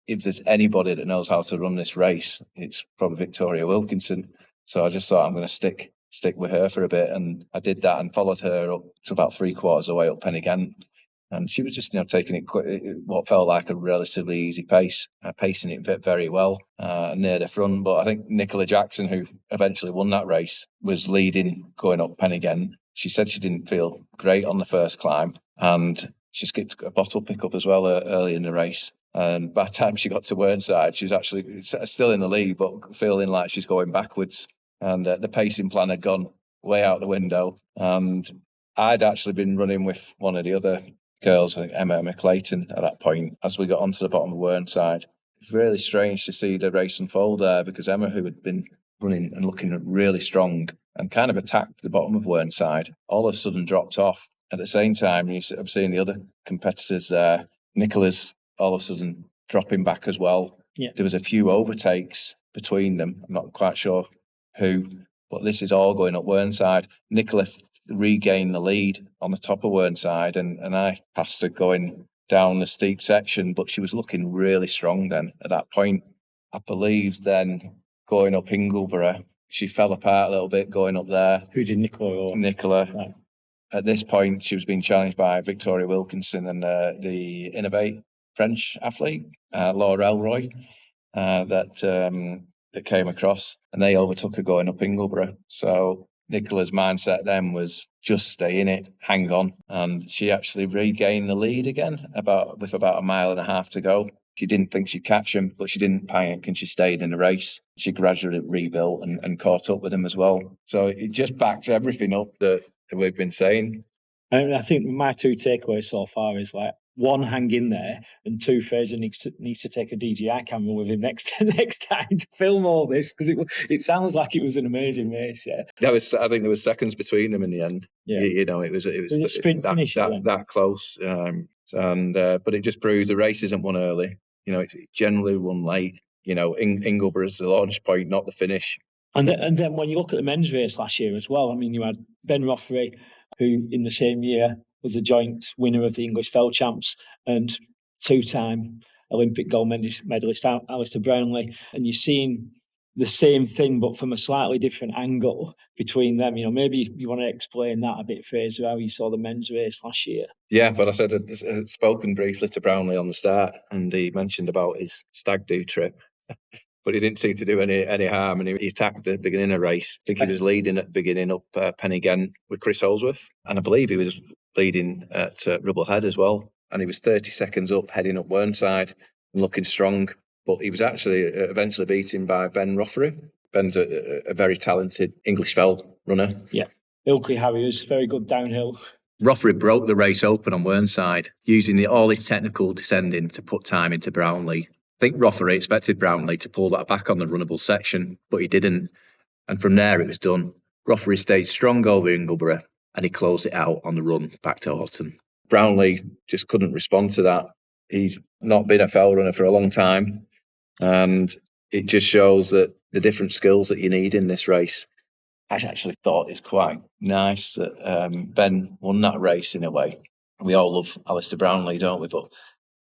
Speaker 2: if there's anybody that knows how to run this race, it's probably Victoria Wilkinson. So I just thought I'm going to stick with her for a bit, and I did that and followed her up to about 3/4 of the way up Pennygent. And she was just, taking it what felt like a relatively easy pace, pacing it very well near the front. But I think Nicola Jackson, who eventually won that race, was leading going up Pennygent. She said she didn't feel great on the first climb, and she skipped a bottle pickup as well early in the race. And by the time she got to Whernside, she was actually still in the lead, but feeling like she's going backwards. And the pacing plan had gone way out the window. And I'd actually been running with one of the other girls, I think Emma McClayton, at that point, as we got onto the bottom of Whernside. It's really strange to see the race unfold there, because Emma, who had been running and looking really strong and kind of attacked the bottom of Whernside, all of a sudden dropped off. At the same time, I'm seeing the other competitors there. Nicola's all of a sudden dropping back as well.
Speaker 1: Yeah.
Speaker 2: There was a few overtakes between them. I'm not quite sure who, but this is all going up Whernside. Nicola regained the lead on the top of Whernside, and I passed her going down the steep section, but she was looking really strong then at that point. I believe then going up Ingleborough, she fell apart a little bit going up there.
Speaker 1: Who did, Nicola?
Speaker 2: Nicola.
Speaker 1: Right.
Speaker 2: At this point, she was being challenged by Victoria Wilkinson and the Innovate French athlete, Laura Elroy, that came across, and they overtook her going up Ingleborough. So Nicola's mindset then was just stay in it, hang on, and she actually regained the lead again with about 1.5 miles to go. She didn't think she'd catch him, but she didn't panic, and she stayed in the race. She gradually rebuilt and caught up with him as well. So it just backs everything up that we've been saying.
Speaker 1: And I think my 2 takeaways so far is, like, 1, hang in there, and 2, Fraser needs to take a DJI camera with him next time to film all this, because it sounds like it was an amazing race. Yeah,
Speaker 2: I think there was seconds between them in the end.
Speaker 1: Yeah,
Speaker 2: it was
Speaker 1: a sprint finish
Speaker 2: that close. But it just proves the race isn't won early. It's generally won late. Ingleborough is the launch point, not the finish.
Speaker 1: And then when you look at the men's race last year as well, I mean, you had Ben Rothery, who in the same year was a joint winner of the English Fell Champs, and 2-time Olympic gold medalist Alistair Brownlee. And you're seeing the same thing, but from a slightly different angle between them. Maybe you want to explain that a bit, Fraser, how you saw the men's race last year.
Speaker 2: Yeah, but I said I'd spoken briefly to Brownlee on the start, and he mentioned about his stag do trip. But he didn't seem to do any harm, and he attacked at the beginning of the race. I think he was leading at the beginning up Pennygent with Chris Holsworth, and I believe he was leading at Rubblehead as well. And he was 30 seconds up, heading up Whernside and looking strong. But he was actually eventually beaten by Ben Rothery. Ben's a very talented English fell runner.
Speaker 1: Yeah, Ilkley Harriers, very good downhill.
Speaker 2: Rothery broke the race open on Whernside, using all his technical descending to put time into Brownlee. I think Rothery expected Brownlee to pull that back on the runnable section, but he didn't. And from there, it was done. Rothery stayed strong over Ingleborough, and he closed it out on the run back to Houghton. Brownlee just couldn't respond to that. He's not been a fell runner for a long time, and it just shows that the different skills that you need in this race. I actually thought it's quite nice that Ben won that race in a way. We all love Alistair Brownlee, don't we? But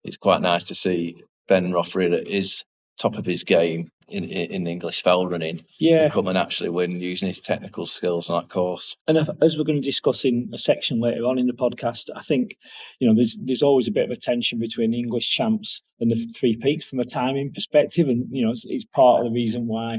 Speaker 2: it's quite nice to see Ben Rothery, that is top of his game in English fell running, come and actually win using his technical skills on that course.
Speaker 1: And as we're going to discuss in a section later on in the podcast, I think there's always a bit of a tension between the English champs and the Three Peaks from a timing perspective, and it's part of the reason why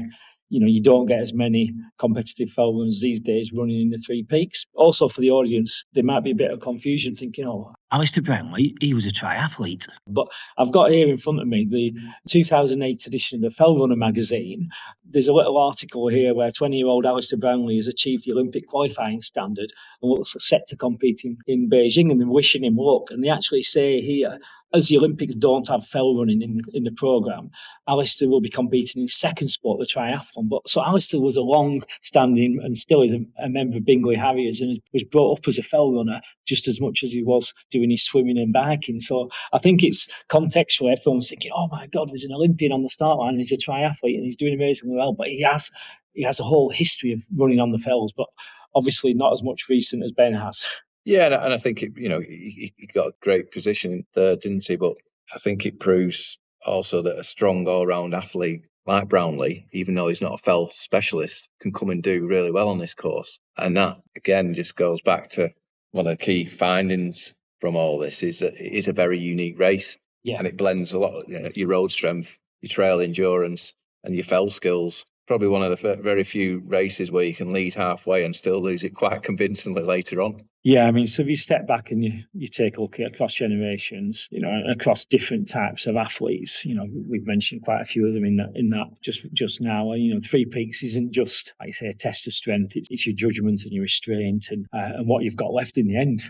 Speaker 1: you don't get as many competitive fell runs these days running in the Three Peaks. Also, for the audience, there might be a bit of confusion thinking, Alistair Brownlee, he was a triathlete. But I've got here in front of me the 2008 edition of the Fell Runner magazine. There's a little article here where 20-year-old Alistair Brownlee has achieved the Olympic qualifying standard and looks set to compete in Beijing, and they're wishing him luck. And they actually say here, as the Olympics don't have fell running in the programme, Alistair will be competing in his second sport, the triathlon. But so Alistair was a long-standing and still is a member of Bingley Harriers, and was brought up as a fell runner just as much as he was doing his swimming and biking. So I think it's contextually everyone's thinking, oh my God, there's an Olympian on the start line, and he's a triathlete and he's doing amazingly well. But he has a whole history of running on the fells, but obviously not as much recent as Ben has.
Speaker 2: Yeah, and I think he got a great position in third, didn't he? But I think it proves also that a strong all-round athlete like Brownlee, even though he's not a fell specialist, can come and do really well on this course. And that, again, just goes back to one of the key findings from all this is that it is a very unique race. Yeah. And it blends a lot of your road strength, your trail endurance, and your fell skills. Probably one of the very few races where you can lead halfway and still lose it quite convincingly later on.
Speaker 1: Yeah, I mean, so if you step back and you take a look at across generations, across different types of athletes, we've mentioned quite a few of them in that just now. Three Peaks isn't just, like I say, a test of strength. It's your judgment and your restraint and what you've got left in the end.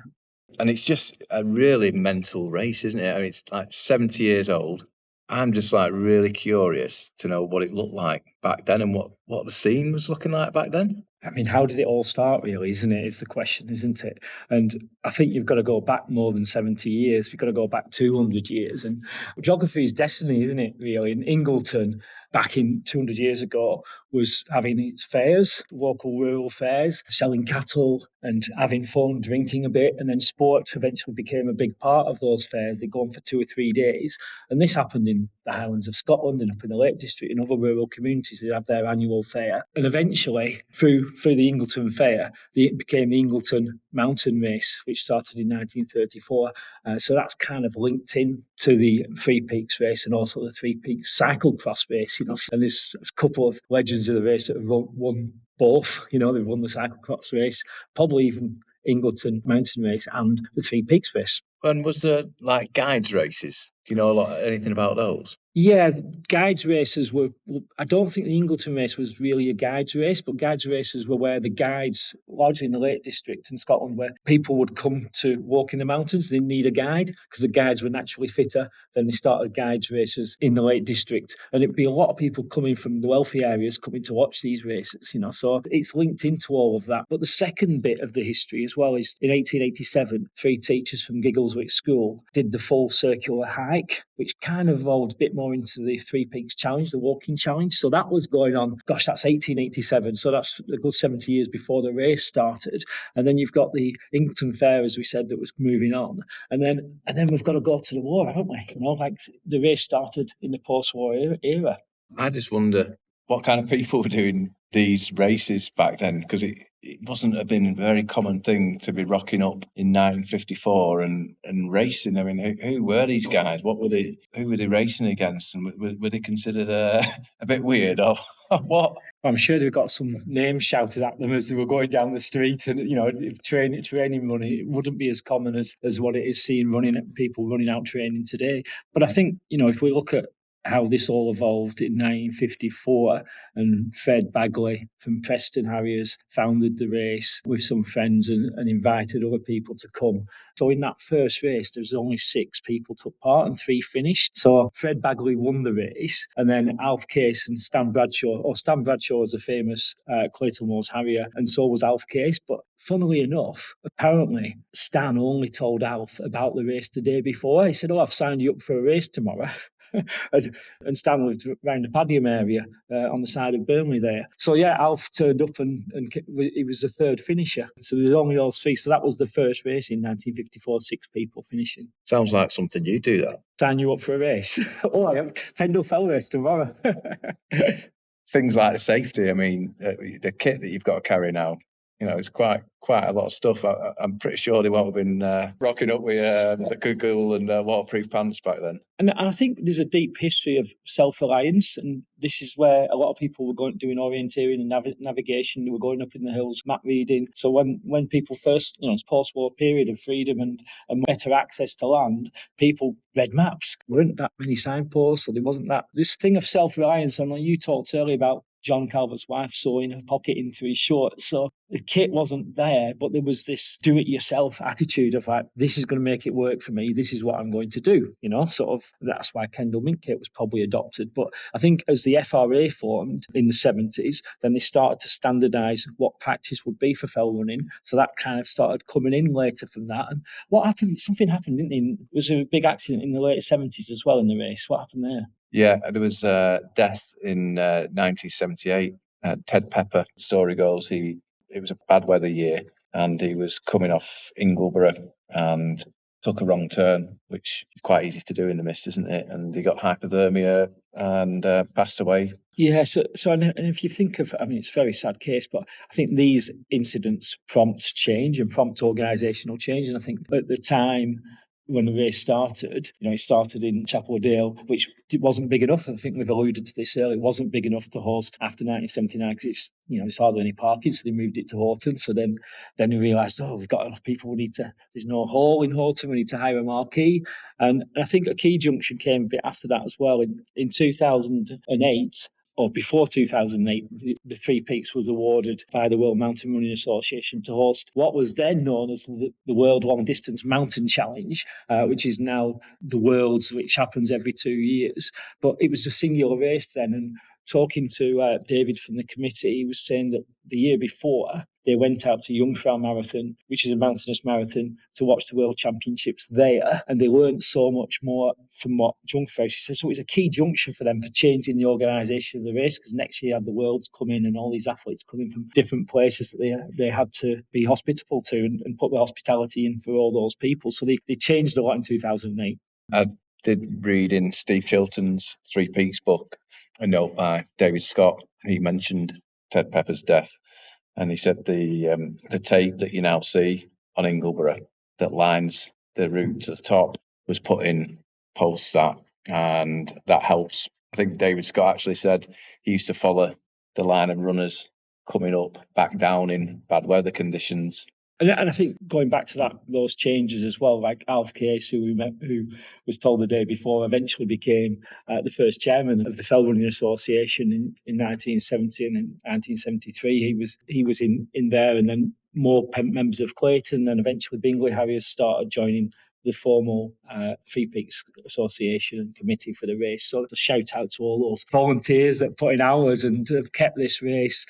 Speaker 2: And it's just a really mental race, isn't it? I mean, it's like 70 years old. I'm just really curious to know what it looked like back then and what the scene was looking like back then.
Speaker 1: I mean, how did it all start, really, isn't it? It's the question, isn't it? And I think you've got to go back more than 70 years. You've got to go back 200 years. And geography is destiny, isn't it, really? In Ingleton, back in 200 years ago, was having its fairs, local rural fairs, selling cattle and having fun, drinking a bit. And then sport eventually became a big part of those fairs. They go on for 2 or 3 days. And this happened in the Highlands of Scotland and up in the Lake District and other rural communities. They have their annual fair. And eventually, through the Ingleton Fair, it became the Ingleton Mountain Race, which started in 1934. So that's kind of linked in to the Three Peaks race and also the Three Peaks cyclocross race. And there's a couple of legends of the race that have won both. They've won the cyclocross race, probably even Ingleton Mountain Race and the Three Peaks race.
Speaker 2: And was there guides races? Do you know anything about those?
Speaker 1: Yeah, guides races were. I don't think the Ingleton race was really a guides race, but guides races were where the guides, largely in the Lake District in Scotland, where people would come to walk in the mountains. They need a guide because the guides were naturally fitter. Then they started guides races in the Lake District, and it'd be a lot of people coming from the wealthy areas coming to watch these races. So it's linked into all of that. But the second bit of the history as well is in 1887, 3 teachers from Giggleswick School did the full circular hike, which kind of evolved a bit more into the Three Peaks Challenge, the walking challenge. So that was going on, that's 1887. So that's a good 70 years before the race started. And then you've got the Ingleton Fair, as we said, that was moving on. And then we've got to go to the war, haven't we? The race started in the post-war era.
Speaker 2: I just wonder what kind of people were doing these races back then, because it wasn't been a very common thing to be rocking up in 1954 and racing. I mean, who were these guys? Who were they racing against? And were they considered a bit weird or what?
Speaker 1: I'm sure they got some names shouted at them as they were going down the street, and if training running, it wouldn't be as common as what it is seeing people running out training today. But I think if we look at how this all evolved in 1954. And Fred Bagley from Preston Harriers founded the race with some friends and invited other people to come. So in that first race, there was only 6 people took part and 3 finished. So Fred Bagley won the race, and then Alf Case and Stan Bradshaw. Stan Bradshaw was a famous Clayton Moors Harrier, and so was Alf Case. But funnily enough, apparently Stan only told Alf about the race the day before. He said, "Oh, I've signed you up for a race tomorrow." and Stan lived around the Padiham area on the side of Burnley there. So yeah, Alf turned up and he was the 3rd finisher. So there's only those 3. So that was the first race in 1954, 6 people finishing.
Speaker 2: Sounds like something you do, that.
Speaker 1: Sign you up for a race. Oh, I have Pendle Fell race tomorrow.
Speaker 2: Things like the safety, I mean, the kit that you've got to carry now, it's quite a lot of stuff. I'm pretty sure they won't have been rocking up with the Google and waterproof pants back then.
Speaker 1: And I think there's a deep history of self-reliance, and this is where a lot of people were doing orienteering and navigation. They were going up in the hills, map reading. So when people first, it's post-war period of freedom and better access to land, people read maps. There weren't that many signposts, so there wasn't this thing of self-reliance. And like you talked earlier about John Calvert's wife sewing a pocket into his shorts. So the kit wasn't there, but there was this do-it-yourself attitude of like, this is going to make it work for me. This is what I'm going to do, sort of. That's why Kendall Mint kit was probably adopted. But I think as the FRA formed in the 70s, then they started to standardise what practice would be for fell running. So that kind of started coming in later from that. And what happened? Something happened, didn't it? There was a big accident in the late 70s as well in the race. What happened there?
Speaker 2: Yeah, there was death in 1978. Ted Pepper, story goes, it was a bad weather year and he was coming off Ingleborough and took a wrong turn, which is quite easy to do in the mist, isn't it? And he got hypothermia and passed away.
Speaker 1: Yeah, so and if you think of, it's a very sad case, but I think these incidents prompt change and prompt organisational change. And I think at the time when the race started, it started in Chapel-Dale, which wasn't big enough. I think we've alluded to this earlier. It wasn't big enough to host after 1979 because it's hardly any parking, so they moved it to Horton. So then we realised, we've got enough people. There's no hall in Horton. We need to hire a marquee. And I think a key junction came a bit after that as well. In 2008, or before 2008, the Three Peaks was awarded by the World Mountain Running Association to host what was then known as the World Long Distance Mountain Challenge, which is now the World's, which happens every 2 years. But it was a singular race then, and talking to David from the committee, he was saying that the year before, they went out to Jungfrau Marathon, which is a mountainous marathon, to watch the World Championships there. And they learned so much more from what Jungfrau. She said, so it was a key junction for them for changing the organisation of the race, because next year you had the Worlds come in and all these athletes coming from different places that they had to be hospitable to and put the hospitality in for all those people. So they changed a lot in 2008.
Speaker 2: I did read in Steve Chilton's Three Peaks book a note by David Scott. He mentioned Ted Pepper's death. And he said the tape that you now see on Ingleborough that lines the route to the top was put in post that, and that helps. I think David Scott actually said he used to follow the line of runners coming up, back down in bad weather conditions.
Speaker 1: And I think going back to those changes as well, like Alf Case, who was told the day before, eventually became the first chairman of the Fell Running Association in 1970 and in 1973. He was in there, and then more members of Clayton, and eventually Bingley Harriers started joining the formal Three Peaks Association and committee for the race. So a shout out to all those volunteers that put in hours and have kept this race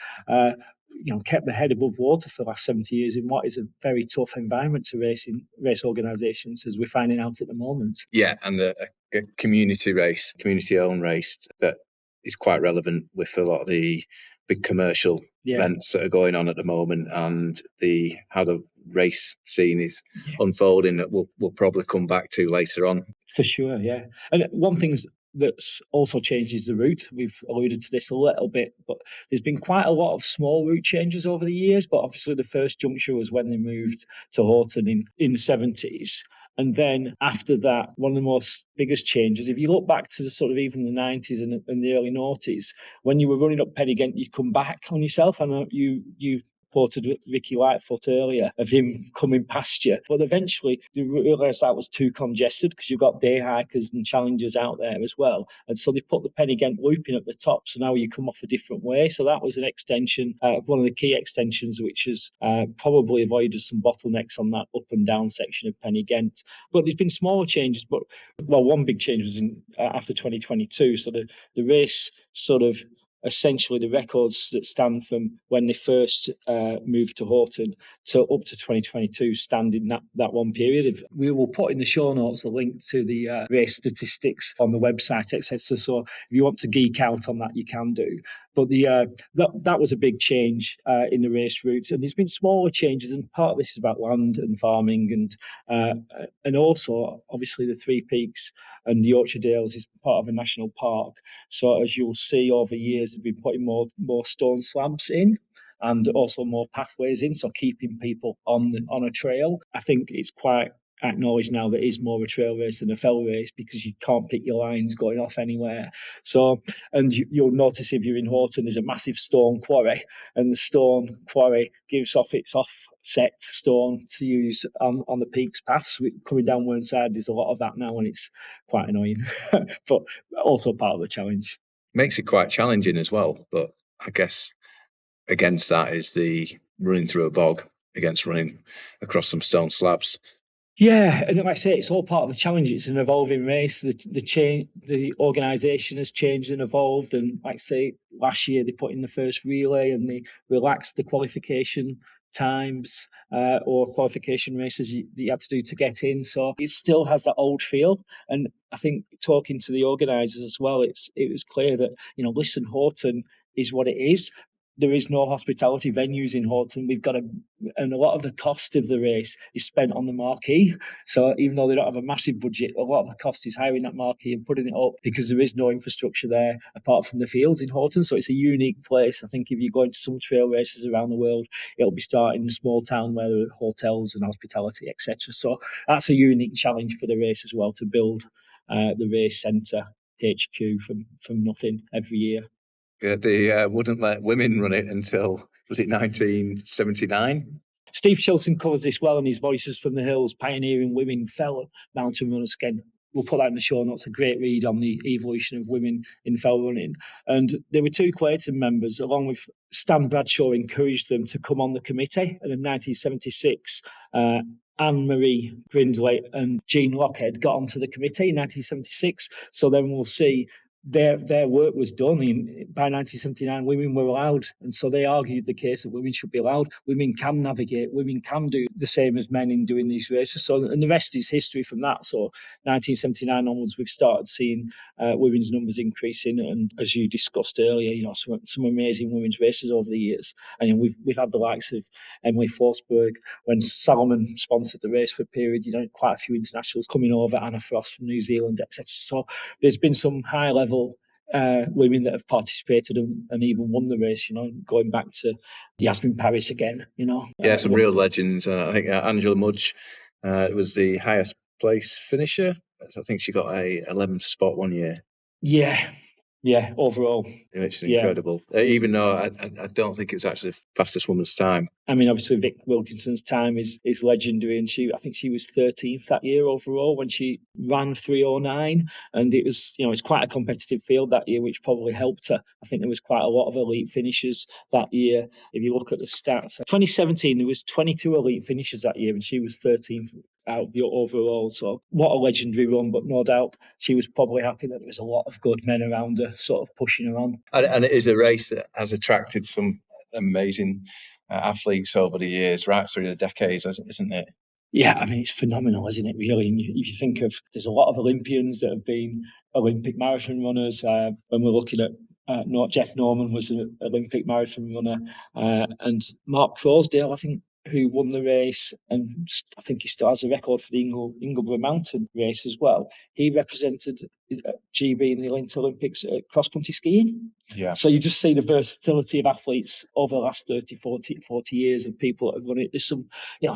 Speaker 1: kept the head above water for the last 70 years in what is a very tough environment to race organisations, as we're finding out at the moment.
Speaker 2: Yeah, and a community race, community-owned race that is quite relevant with a lot of the big commercial events that are going on at the moment, and how the race scene is unfolding that we'll probably come back to later on.
Speaker 1: For sure, yeah. And one thing that's also changed is the route. We've alluded to this a little bit, but there's been quite a lot of small route changes over the years. But obviously the first juncture was when they moved to Horton in the 70s. And then after that, one of the most biggest changes, if you look back to the sort of even the 90s and the early noughties, when you were running up Pen y Ghent, you'd come back on yourself. I know you quoted Ricky Lightfoot earlier of him coming past you. But eventually they realised that was too congested because you've got day hikers and challengers out there as well. And so they put the Pen y Ghent looping at the top. So now you come off a different way. So that was an extension, one of the key extensions, which has probably avoided some bottlenecks on that up and down section of Pen y Ghent. But there's been smaller changes. But one big change was in after 2022. So the race sort of essentially the records that stand from when they first moved to Horton to up to 2022 stand in that one period. We will put in the show notes a link to the race statistics on the website, etc. So if you want to geek out on that, you can do. But that was a big change in the race routes, and there's been smaller changes, and part of this is about land and farming, and also obviously the Three Peaks and the Yorkshire Dales is part of a national park. So as you'll see over years, they've been putting more stone slabs in and also more pathways in, so keeping people on a trail. I think it's quite acknowledged now that it is more a trail race than a fell race because you can't pick your lines going off anywhere. So, and you'll notice if you're in Horton, there's a massive stone quarry, and the stone quarry gives off its offset stone to use on the peaks paths. Coming down one side, there's a lot of that now, and it's quite annoying, but also part of the challenge.
Speaker 2: Makes it quite challenging as well, but I guess against that is the running through a bog against running across some stone slabs.
Speaker 1: Yeah, and like I say, it's all part of the challenge. It's an evolving race. The organisation has changed and evolved. And like I say, last year they put in the first relay and they relaxed the qualification times or qualification races that you had to do to get in. So it still has that old feel. And I think talking to the organisers as well, it was clear that, listen, Horton is what it is. There is no hospitality venues in Horton. And a lot of the cost of the race is spent on the marquee. So even though they don't have a massive budget, a lot of the cost is hiring that marquee and putting it up because there is no infrastructure there apart from the fields in Horton. So it's a unique place. I think if you go into some trail races around the world, it'll be starting in a small town where there are hotels and hospitality, etc. So that's a unique challenge for the race as well, to build the race centre HQ from nothing every year.
Speaker 2: They wouldn't let women run it until, was it 1979?
Speaker 1: Steve Chilton covers this well in his Voices from the Hills, Pioneering Women Fell Mountain Runners. Again, we'll put that in the show notes. A great read on the evolution of women in fell running. And there were two Clayton members, along with Stan Bradshaw, encouraged them to come on the committee. And in 1976, Anne-Marie Brindley and Jean Lockhead got onto the committee in 1976. So then we'll see their work was done. By 1979, women were allowed, and so they argued the case that women should be allowed. Women can navigate, women can do the same as men in doing these races. So, and the rest is history from that. So 1979 onwards, we've started seeing women's numbers increasing, and as you discussed earlier, some amazing women's races over the years. And we've had the likes of Emily Forsberg when Salomon sponsored the race for a period. Quite a few internationals coming over, Anna Frost from New Zealand, etc. So there's been some high level women that have participated and even won the race, going back to Yasmin Paris again,
Speaker 2: Yeah, some real legends. I think Angela Mudge was the highest place finisher. I think she got a 11th spot one year.
Speaker 1: Yeah, overall.
Speaker 2: It's incredible. Even though I don't think it was actually the fastest woman's time.
Speaker 1: I mean, obviously Vic Wilkinson's time is legendary, and I think she was 13th that year overall when she ran 3:09, and it was it's quite a competitive field that year, which probably helped her. I think there was quite a lot of elite finishers that year. If you look at the stats, 2017 there was 22 elite finishers that year, and she was 13th out of the overall. So what a legendary run, but no doubt she was probably happy that there was a lot of good men around her sort of pushing her on.
Speaker 2: And it is a race that has attracted some amazing athletes over the years, right through the decades, isn't it?
Speaker 1: Yeah, I mean, it's phenomenal, isn't it, really? And if you think of, there's a lot of Olympians that have been Olympic marathon runners. When we're looking at Jeff Norman was an Olympic marathon runner, and Mark Crosdale, I think, who won the race, and I think he still has a record for the Ingleborough Mountain race as well. He represented GB in the Winter Olympics at cross-country skiing.
Speaker 2: Yeah.
Speaker 1: So you just see the versatility of athletes over the last 30, 40 years of people that have run it. There's some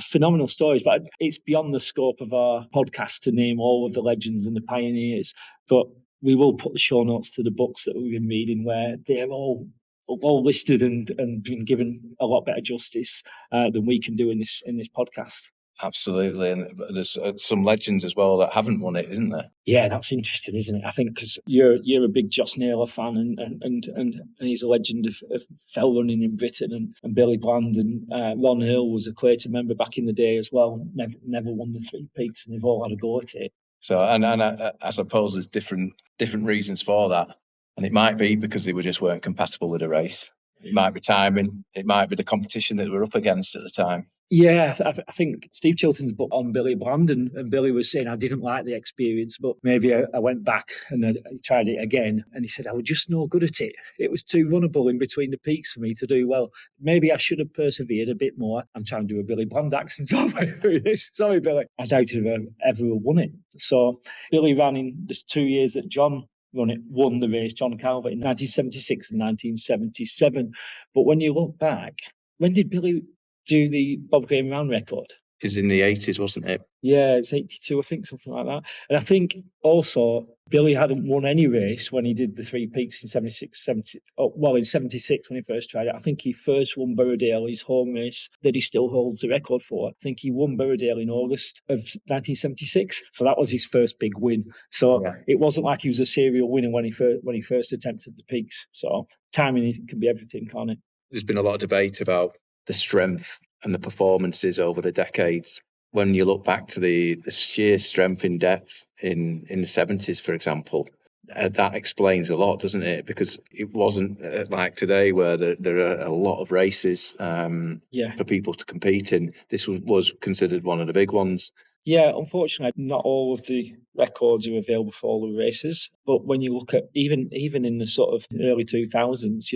Speaker 1: phenomenal stories, but it's beyond the scope of our podcast to name all of the legends and the pioneers. But we will put the show notes to the books that we've been reading where they're all all listed and been given a lot better justice than we can do in this podcast.
Speaker 2: Absolutely, and there's some legends as well that haven't won it, isn't there?
Speaker 1: Yeah, that's interesting, isn't it? I think because you're a big Joss Naylor fan, and he's a legend of fell running in Britain, and Billy Bland and Ron Hill was a Clayton member back in the day as well. Never won the Three Peaks, and they've all had a go at it.
Speaker 2: So, and I suppose there's different reasons for that, and it might be because they just weren't compatible with the race. It might be timing. It might be the competition that we're up against at the time.
Speaker 1: Yeah, I think Steve Chilton's book on Billy Bland, and Billy was saying I didn't like the experience, but maybe I went back and I tried it again, and he said I was just no good at it. It was too runnable in between the peaks for me to do well. Maybe I should have persevered a bit more. I'm trying to do a Billy Bland accent. Sorry, Billy. I doubt he'd have ever won it. So Billy ran in the 2 years that John won the race, John Calvert, in 1976 and 1977. But when you look back, when did Billy do the Bob Graham round record?
Speaker 2: It was in the 80s, wasn't it?
Speaker 1: Yeah, it was 82, I think, something like that. And I think also Billy hadn't won any race when he did the Three Peaks in 76, 70. Well, in 76 when he first tried it. I think he first won Borrowdale, his home race that he still holds the record for. I think he won Borrowdale in August of 1976. So that was his first big win. So It wasn't like he was a serial winner when he first attempted the peaks. So timing can be everything, can't it?
Speaker 2: There's been a lot of debate about the strength and the performances over the decades. When you look back to the sheer strength in depth in the 70s, for example, that explains a lot, doesn't it? Because it wasn't like today where there are a lot of races for people to compete in. This was considered one of the big ones.
Speaker 1: Yeah, unfortunately, not all of the records are available for all the races. But when you look at even in the sort of early 2000s,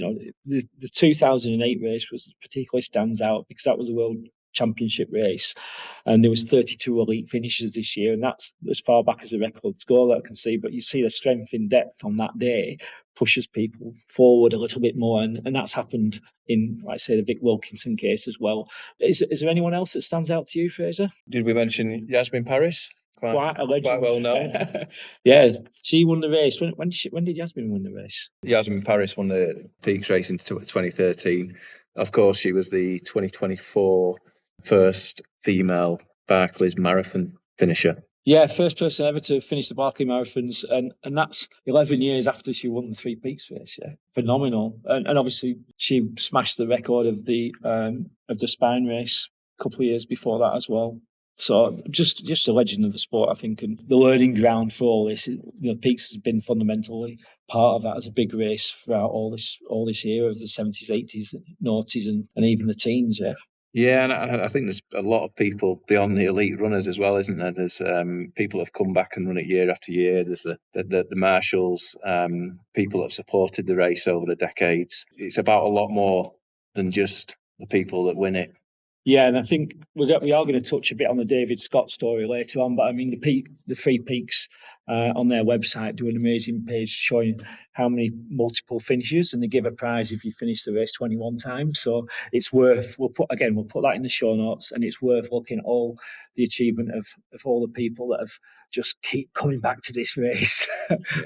Speaker 1: the 2008 race particularly stands out because that was a world championship race, and there was 32 elite finishes this year, and that's as far back as the records go that I can see. But you see the strength in depth on that day pushes people forward a little bit more, and that's happened in, like I say, the Vic Wilkinson case as well. Is there anyone else that stands out to you, Fraser?
Speaker 2: Did we mention Yasmin Paris?
Speaker 1: Quite a legend.
Speaker 2: Quite well known.
Speaker 1: Yeah, she won the race. When did Yasmin win the race?
Speaker 2: Yasmin Paris won the Peaks race in 2013. Of course, she was the 2024 first female Barclays Marathon finisher.
Speaker 1: Yeah, first person ever to finish the Barclay Marathons, and that's 11 years after she won the Three Peaks race. Yeah, phenomenal. And obviously she smashed the record of the Spine race a couple of years before that as well. So just a legend of the sport, I think, and the learning ground for all this. Peaks has been fundamentally part of that as a big race throughout all this era of the 70s, 80s, noughties, and even the teens. Yeah.
Speaker 2: Yeah, and I think there's a lot of people beyond the elite runners as well, isn't there? There's people have come back and run it year after year. There's the marshals, people that have supported the race over the decades. It's about a lot more than just the people that win it.
Speaker 1: Yeah, and I think we are going to touch a bit on the David Scott story later on, but I mean the Three Peaks on their website do an amazing page showing how many multiple finishes, and they give a prize if you finish the race 21 times. So it's worth. We'll put that in the show notes, and it's worth looking at all the achievement of all the people that have just keep coming back to this race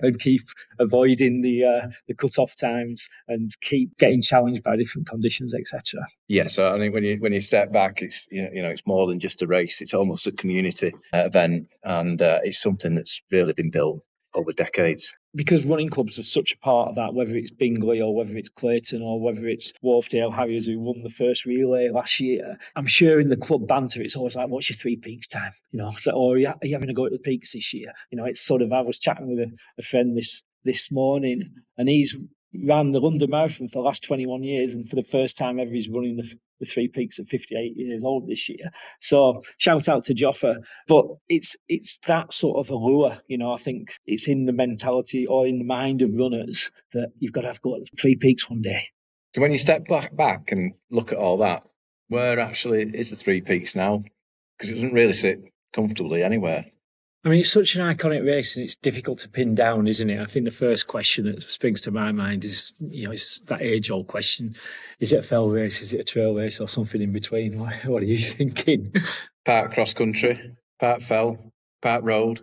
Speaker 1: and keep avoiding the cut-off times and keep getting challenged by different conditions, etc.
Speaker 2: Yeah, so I think when you step back, it's it's more than just a race. It's almost a community event, and it's something that's really been built over decades.
Speaker 1: Because running clubs are such a part of that, whether it's Bingley or whether it's Clayton or whether it's Wharfdale Harriers who won the first relay last year, I'm sure in the club banter it's always like, what's your Three Peaks time? It's like, are you having a go at the Peaks this year? It's sort of, I was chatting with a friend this morning, and he's ran the London Marathon for the last 21 years, and for the first time ever he's running the Three Peaks at 58 years old this year. So shout out to Joffa. But it's that sort of allure, I think it's in the mentality or in the mind of runners that you've got to have go at the Three Peaks one day.
Speaker 2: So when you step back and look at all that, where actually is the Three Peaks now? Because it doesn't really sit comfortably anywhere.
Speaker 1: I mean, it's such an iconic race, and it's difficult to pin down, isn't it? I think the first question that springs to my mind is, it's that age-old question: is it a fell race, is it a trail race, or something in between? What are you thinking?
Speaker 2: Part cross country, part fell, part road.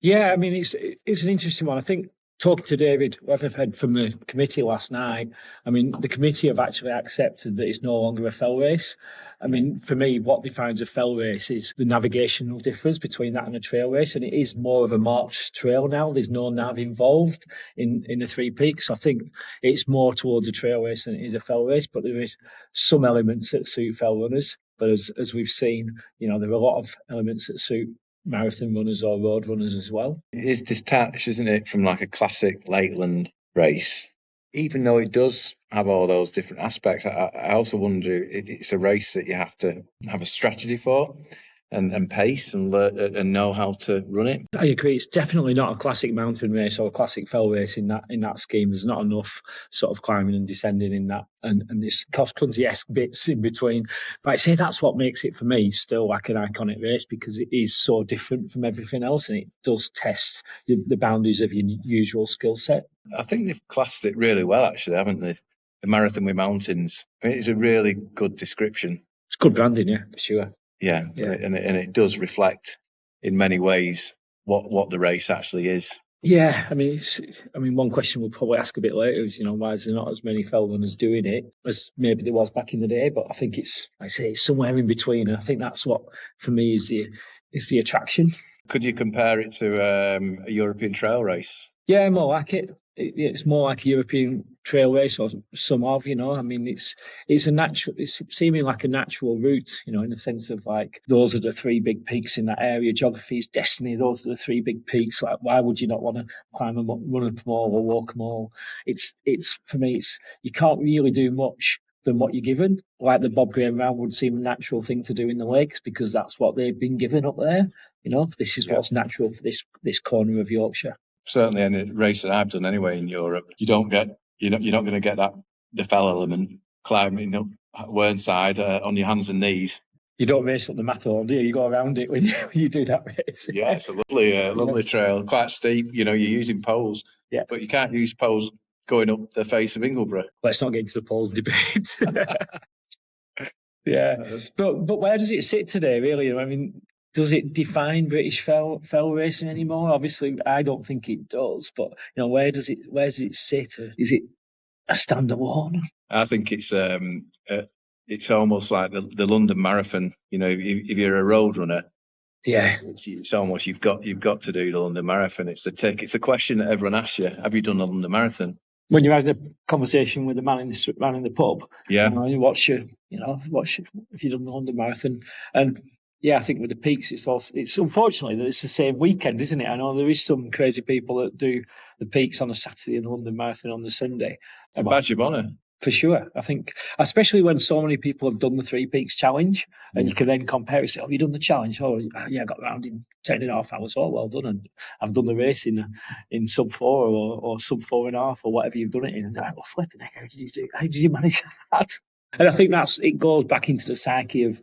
Speaker 1: Yeah, I mean, it's an interesting one. I think talking to David Weatherhead from the committee last night, I mean, the committee have actually accepted that it's no longer a fell race. I mean, for me, what defines a fell race is the navigational difference between that and a trail race, and it is more of a march trail now. There's no nav involved in the Three Peaks. I think it's more towards a trail race than it is a fell race, but there is some elements that suit fell runners. But as we've seen, there are a lot of elements that suit marathon runners or road runners as well.
Speaker 2: It is detached, isn't it, from like a classic Lakeland race? Even though it does have all those different aspects, I also wonder it's a race that you have to have a strategy for and pace and learn and know how to run it.
Speaker 1: I agree. It's definitely not a classic mountain race or a classic fell race in that scheme. There's not enough sort of climbing and descending in that, and this cross country-esque bits in between. But I'd say that's what makes it for me still like an iconic race, because it is so different from everything else, and it does test the boundaries of your usual skill set.
Speaker 2: I think they've classed it really well, actually, haven't they? The Marathon with Mountains. I mean, it's a really good description.
Speaker 1: It's good branding, yeah, for sure.
Speaker 2: Yeah. And it does reflect in many ways what the race actually is.
Speaker 1: Yeah, I mean, one question we'll probably ask a bit later is, why is there not as many fell runners doing it as maybe there was back in the day? But I think it's somewhere in between. And I think that's what, for me, is the attraction.
Speaker 2: Could you compare it to a European trail race?
Speaker 1: Yeah, more like it. It's more like a European trail race, or some of, I mean, it's seeming like a natural route, in the sense of like, those are the three big peaks in that area. Geography is destiny. Those are the three big peaks. Like, why would you not want to climb them, run them all, or walk them all? It's for me, you can't really do much than what you're given. Like the Bob Graham round would seem a natural thing to do in the lakes, because that's what they've been given up there. This is what's natural for this corner of Yorkshire.
Speaker 2: Certainly, in a race that I've done anyway in Europe, you're not going to get the fell element climbing up Whernside on your hands and knees.
Speaker 1: You don't race up the Matterhorn, do you? You go around it when you do that race.
Speaker 2: Yeah, it's a lovely trail, quite steep. You're using poles, but you can't use poles going up the face of Ingleborough.
Speaker 1: Let's not get into the poles debate. Yeah, but where does it sit today, really? I mean, does it define British fell racing anymore? Obviously, I don't think it does. But where does it sit? Is it a standalone?
Speaker 2: I think it's almost like the London Marathon. If you're a road runner,
Speaker 1: yeah,
Speaker 2: it's almost you've got to do the London Marathon. It's a question that everyone asks you: have you done the London Marathon?
Speaker 1: When you're having a conversation with the man in the pub,
Speaker 2: yeah,
Speaker 1: if you've done the London Marathon, and yeah, I think with the peaks, it's unfortunately that it's the same weekend, isn't it? I know there is some crazy people that do the peaks on a Saturday and the London Marathon on the Sunday.
Speaker 2: It's a badge of honour.
Speaker 1: For sure. I think, especially when so many people have done the Three Peaks Challenge, and you can then compare it, say, have you done the challenge? Oh, yeah, I got around in 10.5 hours. Oh, well done. And I've done the race in sub 4 or sub 4.5 or whatever you've done it in. And like, flipping heck, how did you manage that? And I think it goes back into the psyche of,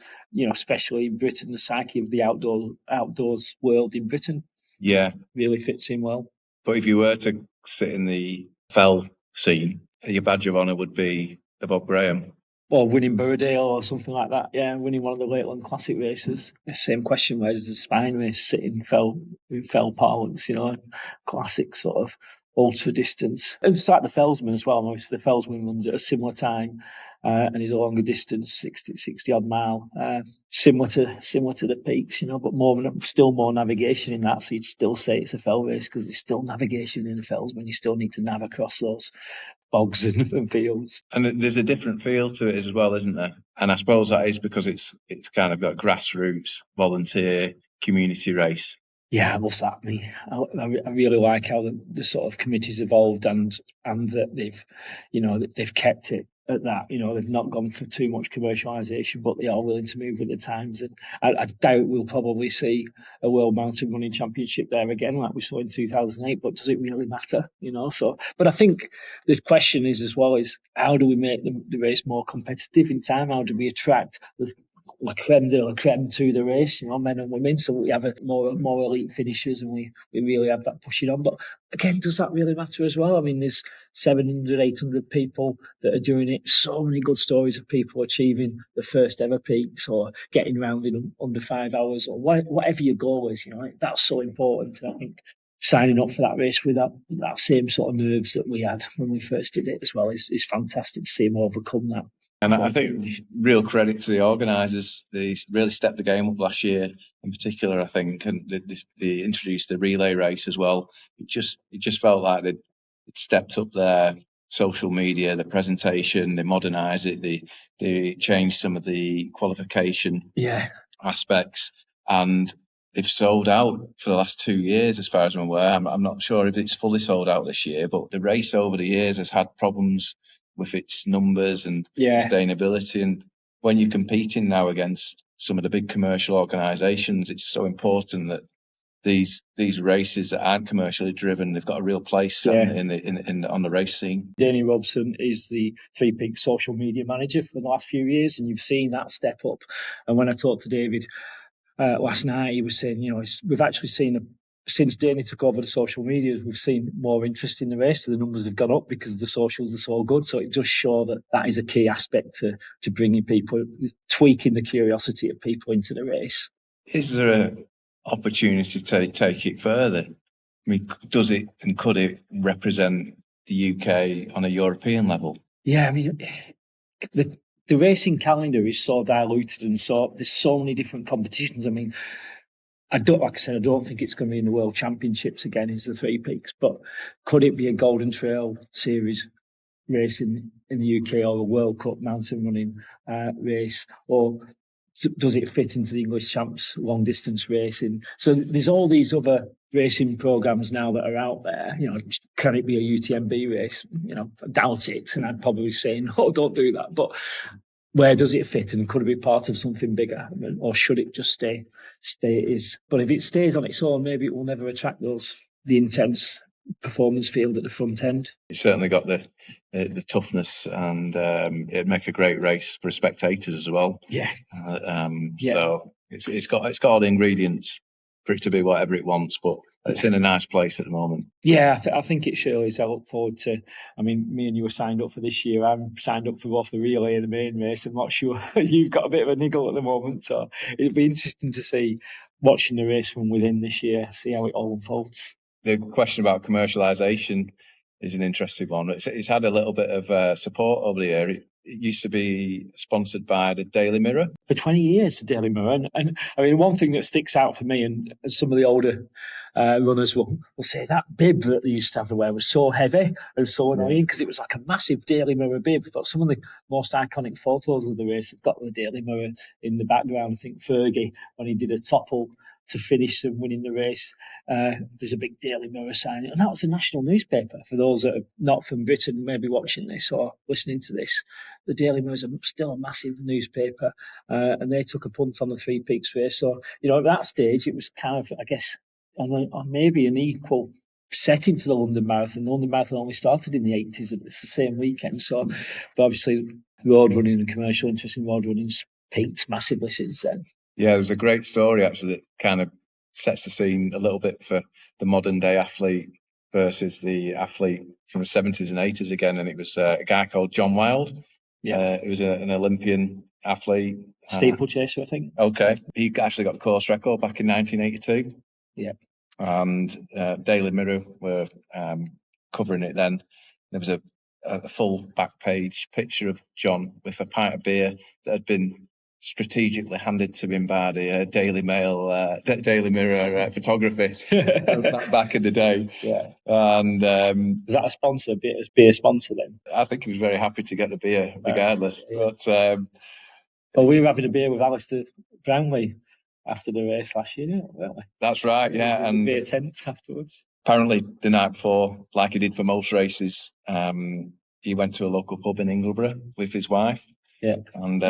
Speaker 1: especially in Britain, the psyche of the outdoors world in Britain.
Speaker 2: Yeah.
Speaker 1: Really fits in well.
Speaker 2: But if you were to sit in the fell scene, your badge of honour would be the Bob Graham.
Speaker 1: Or winning Burradale or something like that. Yeah, winning one of the Lakeland Classic races. The same question, where does the Spine race sit in fell parlance, classic sort of ultra distance. And it's like the Fellsman as well. Obviously, the Fellsman runs at a similar time. And he's a longer distance, 60 odd mile, similar to the peaks, but still more navigation in that. So you'd still say it's a fell race, because there's still navigation in the fells when you still need to nav across those bogs and fields.
Speaker 2: And there's a different feel to it as well, isn't there? And I suppose that is because it's kind of got grassroots, volunteer, community race.
Speaker 1: Yeah, I love that. I really like how the sort of committee's evolved and that they've kept it at that. They've not gone for too much commercialisation, but they are willing to move with the times. And I doubt we'll probably see a World Mountain Running Championship there again, like we saw in 2008. But does it really matter? But I think the question is as well is, how do we make the race more competitive in time? How do we attract the creme de la creme to the race, men and women, so we have more elite finishers, and we really have that pushing on. But again, does that really matter as well? I mean, there's 700, 800 people that are doing it. So many good stories of people achieving the first ever peaks or getting round in under 5 hours or whatever your goal is. That's so important. I think signing up for that race with that same sort of nerves that we had when we first did it as well is fantastic to see him overcome that.
Speaker 2: And I think real credit to the organisers. They really stepped the game up last year, in particular. I think, and they introduced the relay race as well. It just felt like they'd stepped up their social media, the presentation. They modernised it. They changed some of the qualification aspects, and they've sold out for the last 2 years, as far as I'm aware. I'm not sure if it's fully sold out this year, but the race over the years has had problems with its numbers and sustainability. And when you're competing now against some of the big commercial organisations, it's so important that these races that aren't commercially driven, they've got a real place on the race scene.
Speaker 1: Danny Robson is the Three Peaks social media manager for the last few years, and you've seen that step up. And when I talked to David last night, he was saying, we've actually seen since Danny took over the social media, we've seen more interest in the race. So the numbers have gone up because the socials are so good. So it does show that is a key aspect to bringing people, tweaking the curiosity of people into the race.
Speaker 2: Is there an opportunity to take it further? I mean, does it and could it represent the UK on a European level?
Speaker 1: Yeah, I mean, the racing calendar is so diluted, and there's so many different competitions. I mean, I don't think it's going to be in the World Championships again as the Three Peaks, but could it be a Golden Trail Series race in the UK, or a World Cup mountain running race, or does it fit into the English Champs long distance racing? So there's all these other racing programs now that are out there. Can it be a UTMB race? I doubt it, and I'd probably say no, don't do that. But where does it fit, and could it be part of something bigger, or should it just stay it is? But if it stays on its own, maybe it will never attract the intense performance field at the front end.
Speaker 2: It's certainly got the toughness, and it'd make a great race for spectators as well. So it's got all the ingredients for it to be whatever it wants, but it's in a nice place at the moment.
Speaker 1: Yeah, I think it surely is. I look forward to. I mean, me and you were signed up for this year. I'm signed up for both the relay and the main race. I'm not sure you've got a bit of a niggle at the moment, so it'll be interesting to see watching the race from within this year, see how it all unfolds.
Speaker 2: The question about commercialisation is an interesting one. It's had a little bit of support over the year. It used to be sponsored by the Daily Mirror.
Speaker 1: For 20 years, the Daily Mirror. And I mean, one thing that sticks out for me, and some of the older runners will say, that bib that they used to have to wear was so heavy and so annoying, because it was like a massive Daily Mirror bib. But some of the most iconic photos of the race have got the Daily Mirror in the background. I think Fergie, when he did a topple to finish and winning the race, there's a big Daily Mirror sign, and that was a national newspaper. For those that are not from Britain, maybe watching this or listening to this, the Daily Mirror is still a massive newspaper, and they took a punt on the Three Peaks race. So at that stage, it was kind of, I guess, on maybe an equal setting to the London Marathon. The London Marathon only started in the 80s, and it's the same weekend. So, but obviously, road running and commercial interest in road running's peaked massively since then.
Speaker 2: Yeah, there's a great story actually that kind of sets the scene a little bit for the modern day athlete versus the athlete from the 70s and 80s again. And it was a guy called John Wilde. He was an Olympian athlete.
Speaker 1: Steeplechaser, I think.
Speaker 2: Okay. He actually got the course record back in 1982.
Speaker 1: Yeah.
Speaker 2: And Daily Mirror were covering it then. There was a full back page picture of John with a pint of beer that had been strategically handed to him by the Daily Mirror photography back in the day.
Speaker 1: Yeah.
Speaker 2: And
Speaker 1: is that a sponsor? Beer sponsor then?
Speaker 2: I think he was very happy to get the beer regardless. But
Speaker 1: we were having a beer with Alistair Brownlee after the race last year, weren't we?
Speaker 2: That's right, yeah. And
Speaker 1: beer tents afterwards.
Speaker 2: Apparently the night before, like he did for most races, he went to a local pub in Ingleborough with his wife.
Speaker 1: Yeah.
Speaker 2: And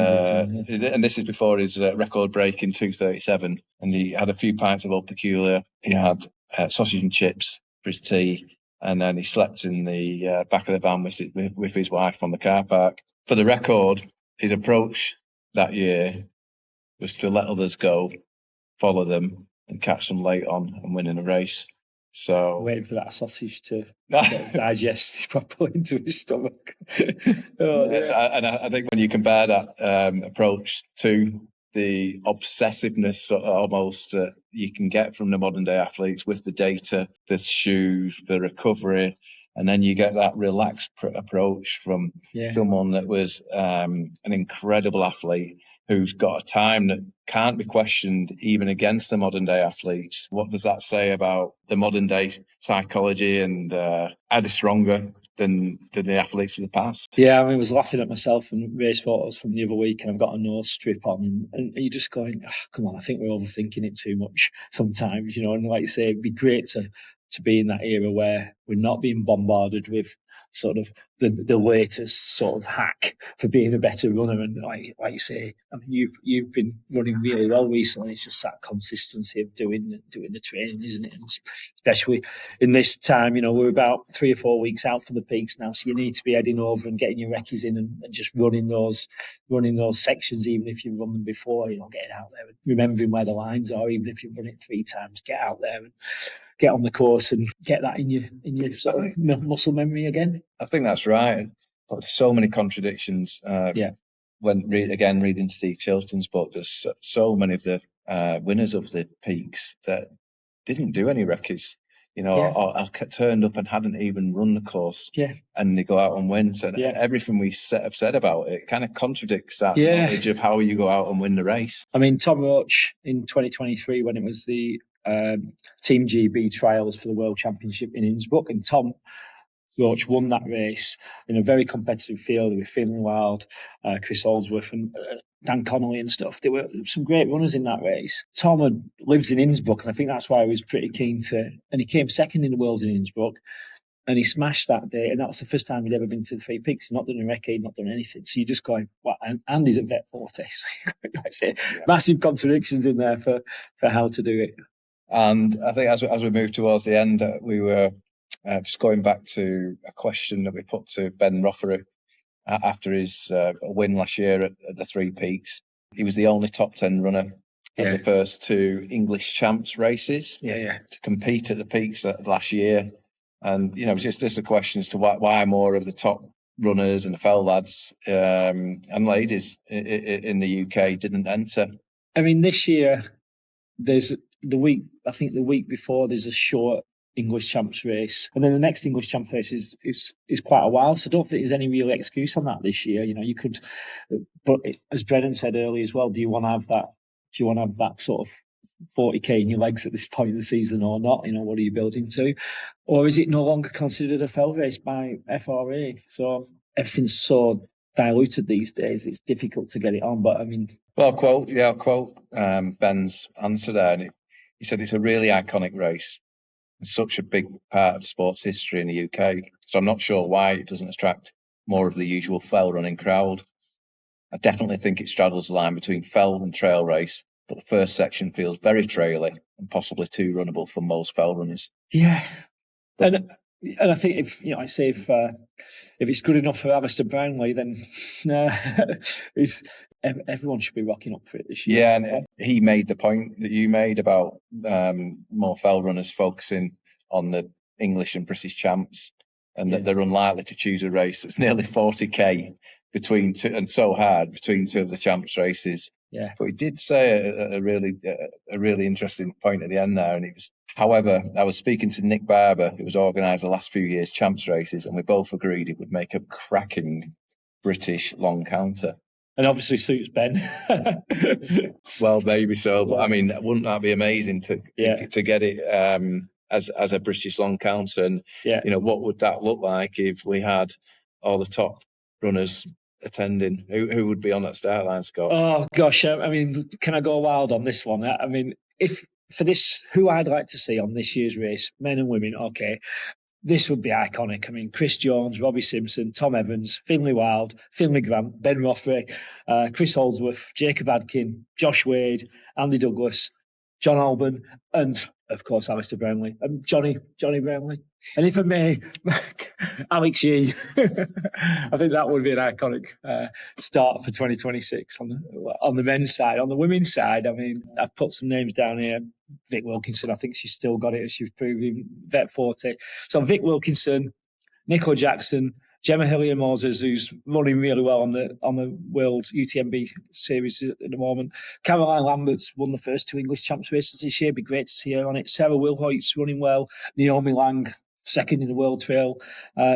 Speaker 2: this is before his record break in 2:37, and he had a few pints of Old Peculiar. He had sausage and chips for his tea, and then he slept in the back of the van with his wife on the car park. For the record, his approach that year was to let others go, follow them, and catch them late on and winning a race. So
Speaker 1: waiting for that sausage to digest properly into his stomach.
Speaker 2: And I think when you compare that approach to the obsessiveness almost that you can get from the modern day athletes with the data, the shoes, the recovery, and then you get that relaxed approach from someone that was an incredible athlete who's got a time that can't be questioned even against the modern day athletes. What does that say about the modern day psychology, and are they stronger than the athletes of the past?
Speaker 1: Yeah, I was laughing at myself and race photos from the other week, and I've got a nose strip on, and you're just going, come on, I think we're overthinking it too much sometimes, and like you say, it'd be great to be in that era where we're not being bombarded with sort of the latest sort of hack for being a better runner. And like you say, I mean, you've been running really well recently. It's just that consistency of doing the training, isn't it? And especially in this time, we're about 3 or 4 weeks out for the peaks now, so you need to be heading over and getting your recce's in and just running those sections, even if you've run them before. Getting out there and remembering where the lines are, even if you've run it 3 times, get out there and get on the course and get that in your sort of muscle memory again.
Speaker 2: I think that's right. But there's so many contradictions. When reading Steve Chilton's book, there's so many of the winners of the peaks that didn't do any recce's, or turned up and hadn't even run the course. And they go out and win. So everything we have said about it kind of contradicts that knowledge of how you go out and win the race.
Speaker 1: I mean, Tom Roach in 2023, when it was the Team GB trials for the World Championship in Innsbruck, and Tom Roach won that race in a very competitive field with Finlay Wild, Chris Holdsworth and Dan Connolly and stuff. There were some great runners in that race. Tom lives in Innsbruck, and I think that's why he was pretty keen to, and he came second in the Worlds in Innsbruck, and he smashed that day, and that was the first time he'd ever been to the 3 peaks. He'd not done a recce, not done anything. So you're just going, what? And he's at Vet Forte. So, like I say, massive contradictions in there for how to do it.
Speaker 2: And I think as we move towards the end, we were just going back to a question that we put to Ben Roffery after his win last year at the 3 peaks. He was the only top 10 runner in the first 2 English champs races to compete at the peaks last year. And, just a question as to why more of the top runners and the fell lads and ladies in the UK didn't enter.
Speaker 1: I mean, this year, there's the week before, there's a short English champs race, and then the next English champs race is quite a while. So I don't think there's any real excuse on that this year. You could, but as Brennan said earlier as well, do you want to have that sort of 40k in your legs at this point of the season or not? What are you building to? Or is it no longer considered a fell race by FRA? So everything's so diluted these days, it's difficult to get it on. But I mean,
Speaker 2: I'll quote Ben's answer there. And he said it's a really iconic race. It's such a big part of sports history in the UK. So I'm not sure why it doesn't attract more of the usual fell running crowd. I definitely think it straddles the line between fell and trail race, but the first section feels very traily and possibly too runnable for most fell runners.
Speaker 1: Yeah. And I think if it's good enough for Alistair Brownlee, then everyone should be rocking up for it this year.
Speaker 2: Yeah, and he made the point that you made about more fell runners focusing on the English and British champs, and that they're unlikely to choose a race that's nearly 40k between 2 of the champs races.
Speaker 1: Yeah.
Speaker 2: But he did say a really interesting point at the end there, and it was, however, I was speaking to Nick Barber, who was organised the last few years' champs races, and we both agreed it would make a cracking British long counter.
Speaker 1: And obviously suits Ben.
Speaker 2: Well, maybe so, but I mean, wouldn't that be amazing to get it as a British long counter? And what would that look like if we had all the top runners attending? Who would be on that start line, Scott?
Speaker 1: Oh gosh, I mean, can I go wild on this one? I mean, if for this, who I'd like to see on this year's race, men and women, okay, this would be iconic. I mean, Chris Jones, Robbie Simpson, Tom Evans, Finlay Wild, Finlay Grant, Ben Roffery, Chris Holdsworth, Jacob Adkin, Josh Wade, Andy Douglas, John Alban, and of course Alistair Brownlee, and Johnny Brownlee. And if I may, Alex Yee. I think that would be an iconic start for 2026 on the men's side. On the women's side, I mean, I've put some names down here. Vic Wilkinson, I think she's still got it, as she's proving. Vet Forte. So Vic Wilkinson, Nicola Jackson, Gemma Hillier-Moses, who's running really well on the World UTMB series at the moment. Caroline Lambert's won the first 2 English Champs races this year. It'd be great to see her on it. Sarah Wilhoit's running well. Naomi Lang, second in the World Trail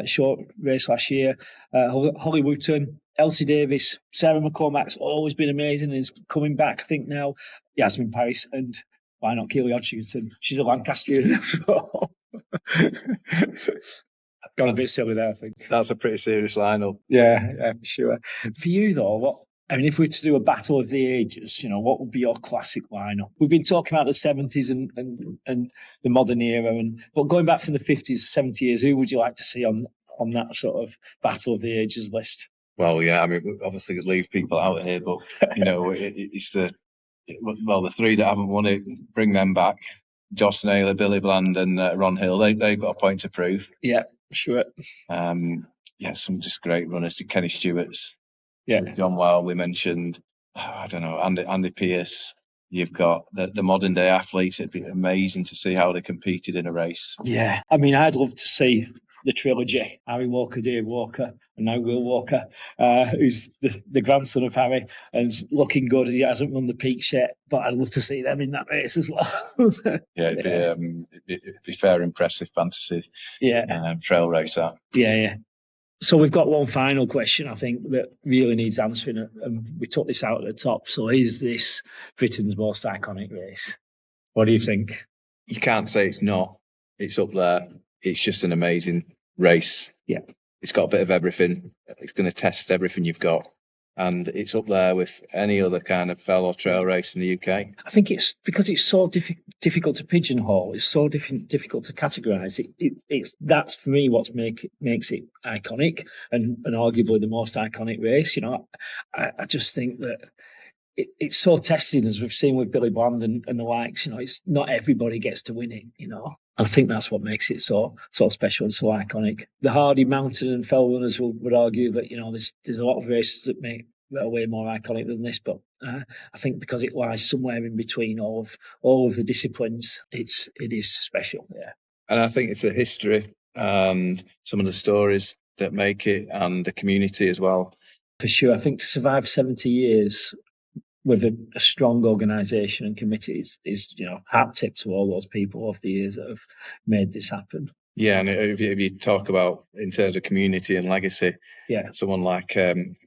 Speaker 1: short race last year. Holly Wooten, Elsie Davis, Sarah McCormack's always been amazing and is coming back, I think, now. Yasmin Paris, and why not Keely Hodgkinson? She's a Lancastrian after all. Got a bit silly there, I think.
Speaker 2: That's a pretty serious lineup.
Speaker 1: Yeah, for sure. For you, though, if we were to do a battle of the ages, what would be your classic lineup? We've been talking about the 70s and the modern era, but going back from the 50s, 70 years, who would you like to see on that sort of battle of the ages list?
Speaker 2: Well, yeah, I mean, obviously it leaves people out here, but it's the three that haven't won it. Bring them back: Joss Naylor, Billy Bland, and Ron Hill. They've got a point to prove.
Speaker 1: Yeah, sure.
Speaker 2: Some just great runners. Kenny Stewart's.
Speaker 1: Yeah,
Speaker 2: John Weil, we mentioned. I don't know, Andy Pierce. You've got the modern day athletes. It'd be amazing to see how they competed in a race.
Speaker 1: Yeah, I mean, I'd love to see the trilogy: Harry Walker, Dave Walker, and now Will Walker, who's the grandson of Harry and looking good. He hasn't run the peaks yet, but I'd love to see them in that race as well.
Speaker 2: It'd be fair, impressive fantasy. Trail race that.
Speaker 1: Yeah. So we've got one final question, I think, that really needs answering, and we took this out at the top. So is this Britain's most iconic race? What do you think?
Speaker 2: You can't say it's not. It's up there. It's just an amazing race.
Speaker 1: Yeah.
Speaker 2: It's got a bit of everything. It's going to test everything you've got. And it's up there with any other kind of fell or trail race in the UK.
Speaker 1: I think it's because it's so difficult to pigeonhole. It's so difficult to categorise. It's that's for me what makes it iconic and arguably the most iconic race. I just think that it's so testing, as we've seen with Billy Bland and the likes. It's not everybody gets to win it. I think that's what makes it so special and so iconic. The hardy mountain and fell runners would argue that there's a lot of races that are way more iconic than this, but I think because it lies somewhere in between all of the disciplines, it is special. Yeah,
Speaker 2: and I think it's a history and some of the stories that make it, and the community as well.
Speaker 1: For sure, I think to survive 70 years with a strong organisation and committee is hat tip to all those people over the years that have made this happen.
Speaker 2: Yeah, and if you talk about in terms of community and legacy, someone like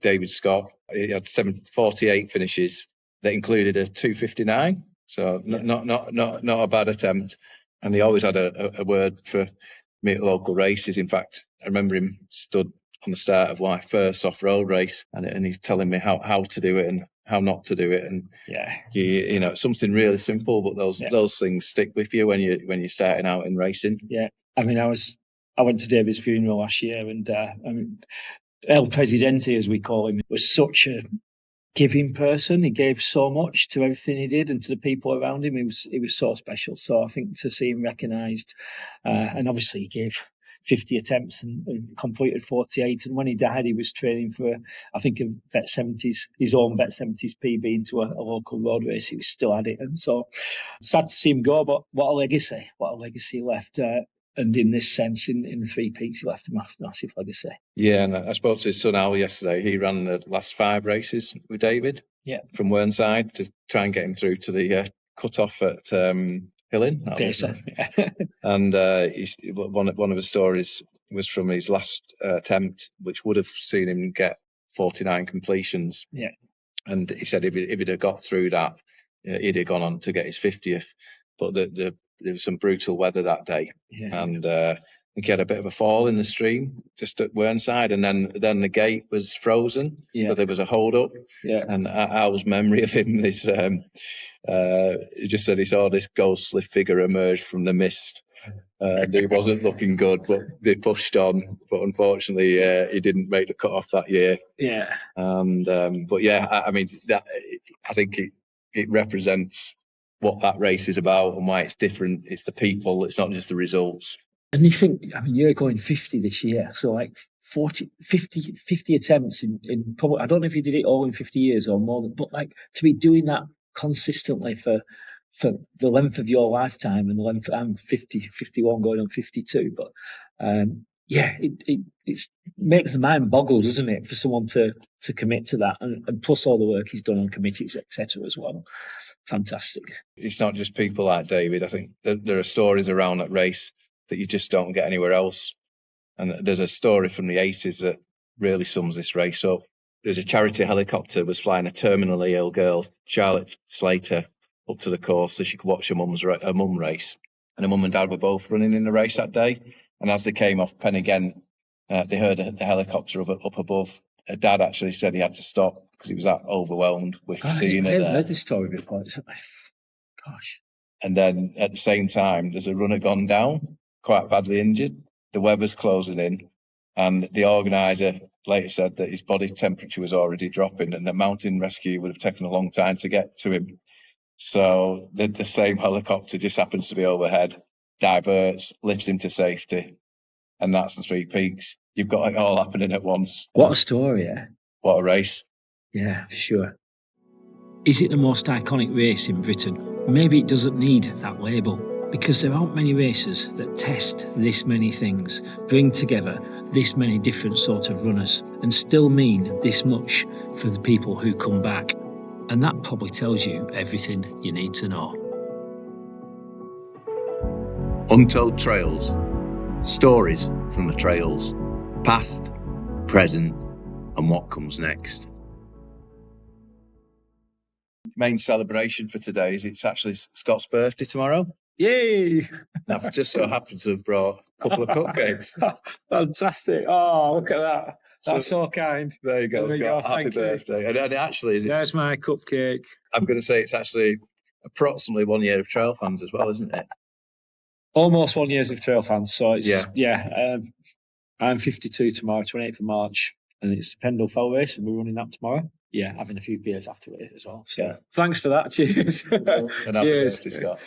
Speaker 2: David Scott, he had 48 finishes that included a 2:59, so not a bad attempt. And he always had a word for me at local races. In fact, I remember him stood on the start of my first off-road race, and he's telling me how to do it and how not to do it, and something really simple, but those things stick with you when you're starting out in racing.
Speaker 1: Yeah, I mean, I went to David's funeral last year, and El Presidente, as we call him, was such a giving person. He gave so much to everything he did and to the people around him. He was so special. So I think to see him recognised, and obviously he gave 50 attempts and completed 48. And when he died, he was training for, I think, his own Vet 70s PB into a local road race. He still had it. And so sad to see him go, but what a legacy he left. And in this sense, in the Three Peaks, he left a massive legacy.
Speaker 2: Yeah, and I spoke to his son Al yesterday. He ran the last 5 races with David from Whernside to try and get him through to the cut-off at Hilling. And one of his stories was from his last attempt, which would have seen him get 49 completions.
Speaker 1: Yeah.
Speaker 2: And he said if he'd have got through that, he'd have gone on to get his 50th. But there was some brutal weather that day. Yeah. And I think he had a bit of a fall in the stream just at Whernside, and then the gate was frozen. Yeah. So there was a hold up. Yeah. And Al's memory of him is he just said he saw this ghostly figure emerge from the mist. And he wasn't looking good, but they pushed on. But unfortunately, he didn't make the cut off that year.
Speaker 1: Yeah.
Speaker 2: And but yeah, I mean, I think it represents what that race is about and why it's different. It's the people. It's not just the results.
Speaker 1: And you think, I mean, you're going 50 this year, so like 50 attempts in probably, I don't know if you did it all in 50 years or more, but like to be doing that consistently for the length of your lifetime and the length, I'm 51 going on 52, but yeah, it makes the mind boggle, doesn't it, for someone to commit to that, and plus all the work he's done on committees, etc. as well. Fantastic.
Speaker 2: It's not just people like David. I think there are stories around that race that you just don't get anywhere else. And there's a story from the 80s that really sums this race up. There's a charity helicopter was flying a terminally ill girl, Charlotte Slater, up to the course so she could watch her mum race. And her mum and dad were both running in the race that day. And as they came off Pen they heard the helicopter up above. Her dad actually said he had to stop because he was that overwhelmed with seeing it there.
Speaker 1: I heard this story before. Gosh.
Speaker 2: And then at the same time, there's a runner gone down, quite badly injured. The weather's closing in, and the organiser later said that his body temperature was already dropping, and the mountain rescue would have taken a long time to get to him. So the same helicopter just happens to be overhead, diverts, lifts him to safety, and that's the Three Peaks. You've got it all happening at once.
Speaker 1: What a story, yeah.
Speaker 2: What a race.
Speaker 1: Yeah, for sure. Is it the most iconic race in Britain? Maybe it doesn't need that label, because there aren't many races that test this many things, bring together this many different sort of runners, and still mean this much for the people who come back. And that probably tells you everything you need to know.
Speaker 2: Untold Trails. Stories from the trails. Past, present, and what comes next. Main celebration for today is it's actually Scott's birthday tomorrow.
Speaker 1: Yay!
Speaker 2: I've just so happened to have brought a couple of cupcakes.
Speaker 1: Fantastic. Oh, look at that. That's so kind.
Speaker 2: There you go. Happy birthday. And it actually is.
Speaker 1: There's my cupcake.
Speaker 2: I'm going to say it's actually approximately 1 year of Trail Fans as well, isn't it?
Speaker 1: Almost 1 year of Trail Fans. So it's, I'm 52 tomorrow, 28th of March, and it's the Pendle Fell race, and we're running that tomorrow. Yeah, having a few beers after it as well. So thanks for that. Cheers.
Speaker 2: And happy birthday, Scott.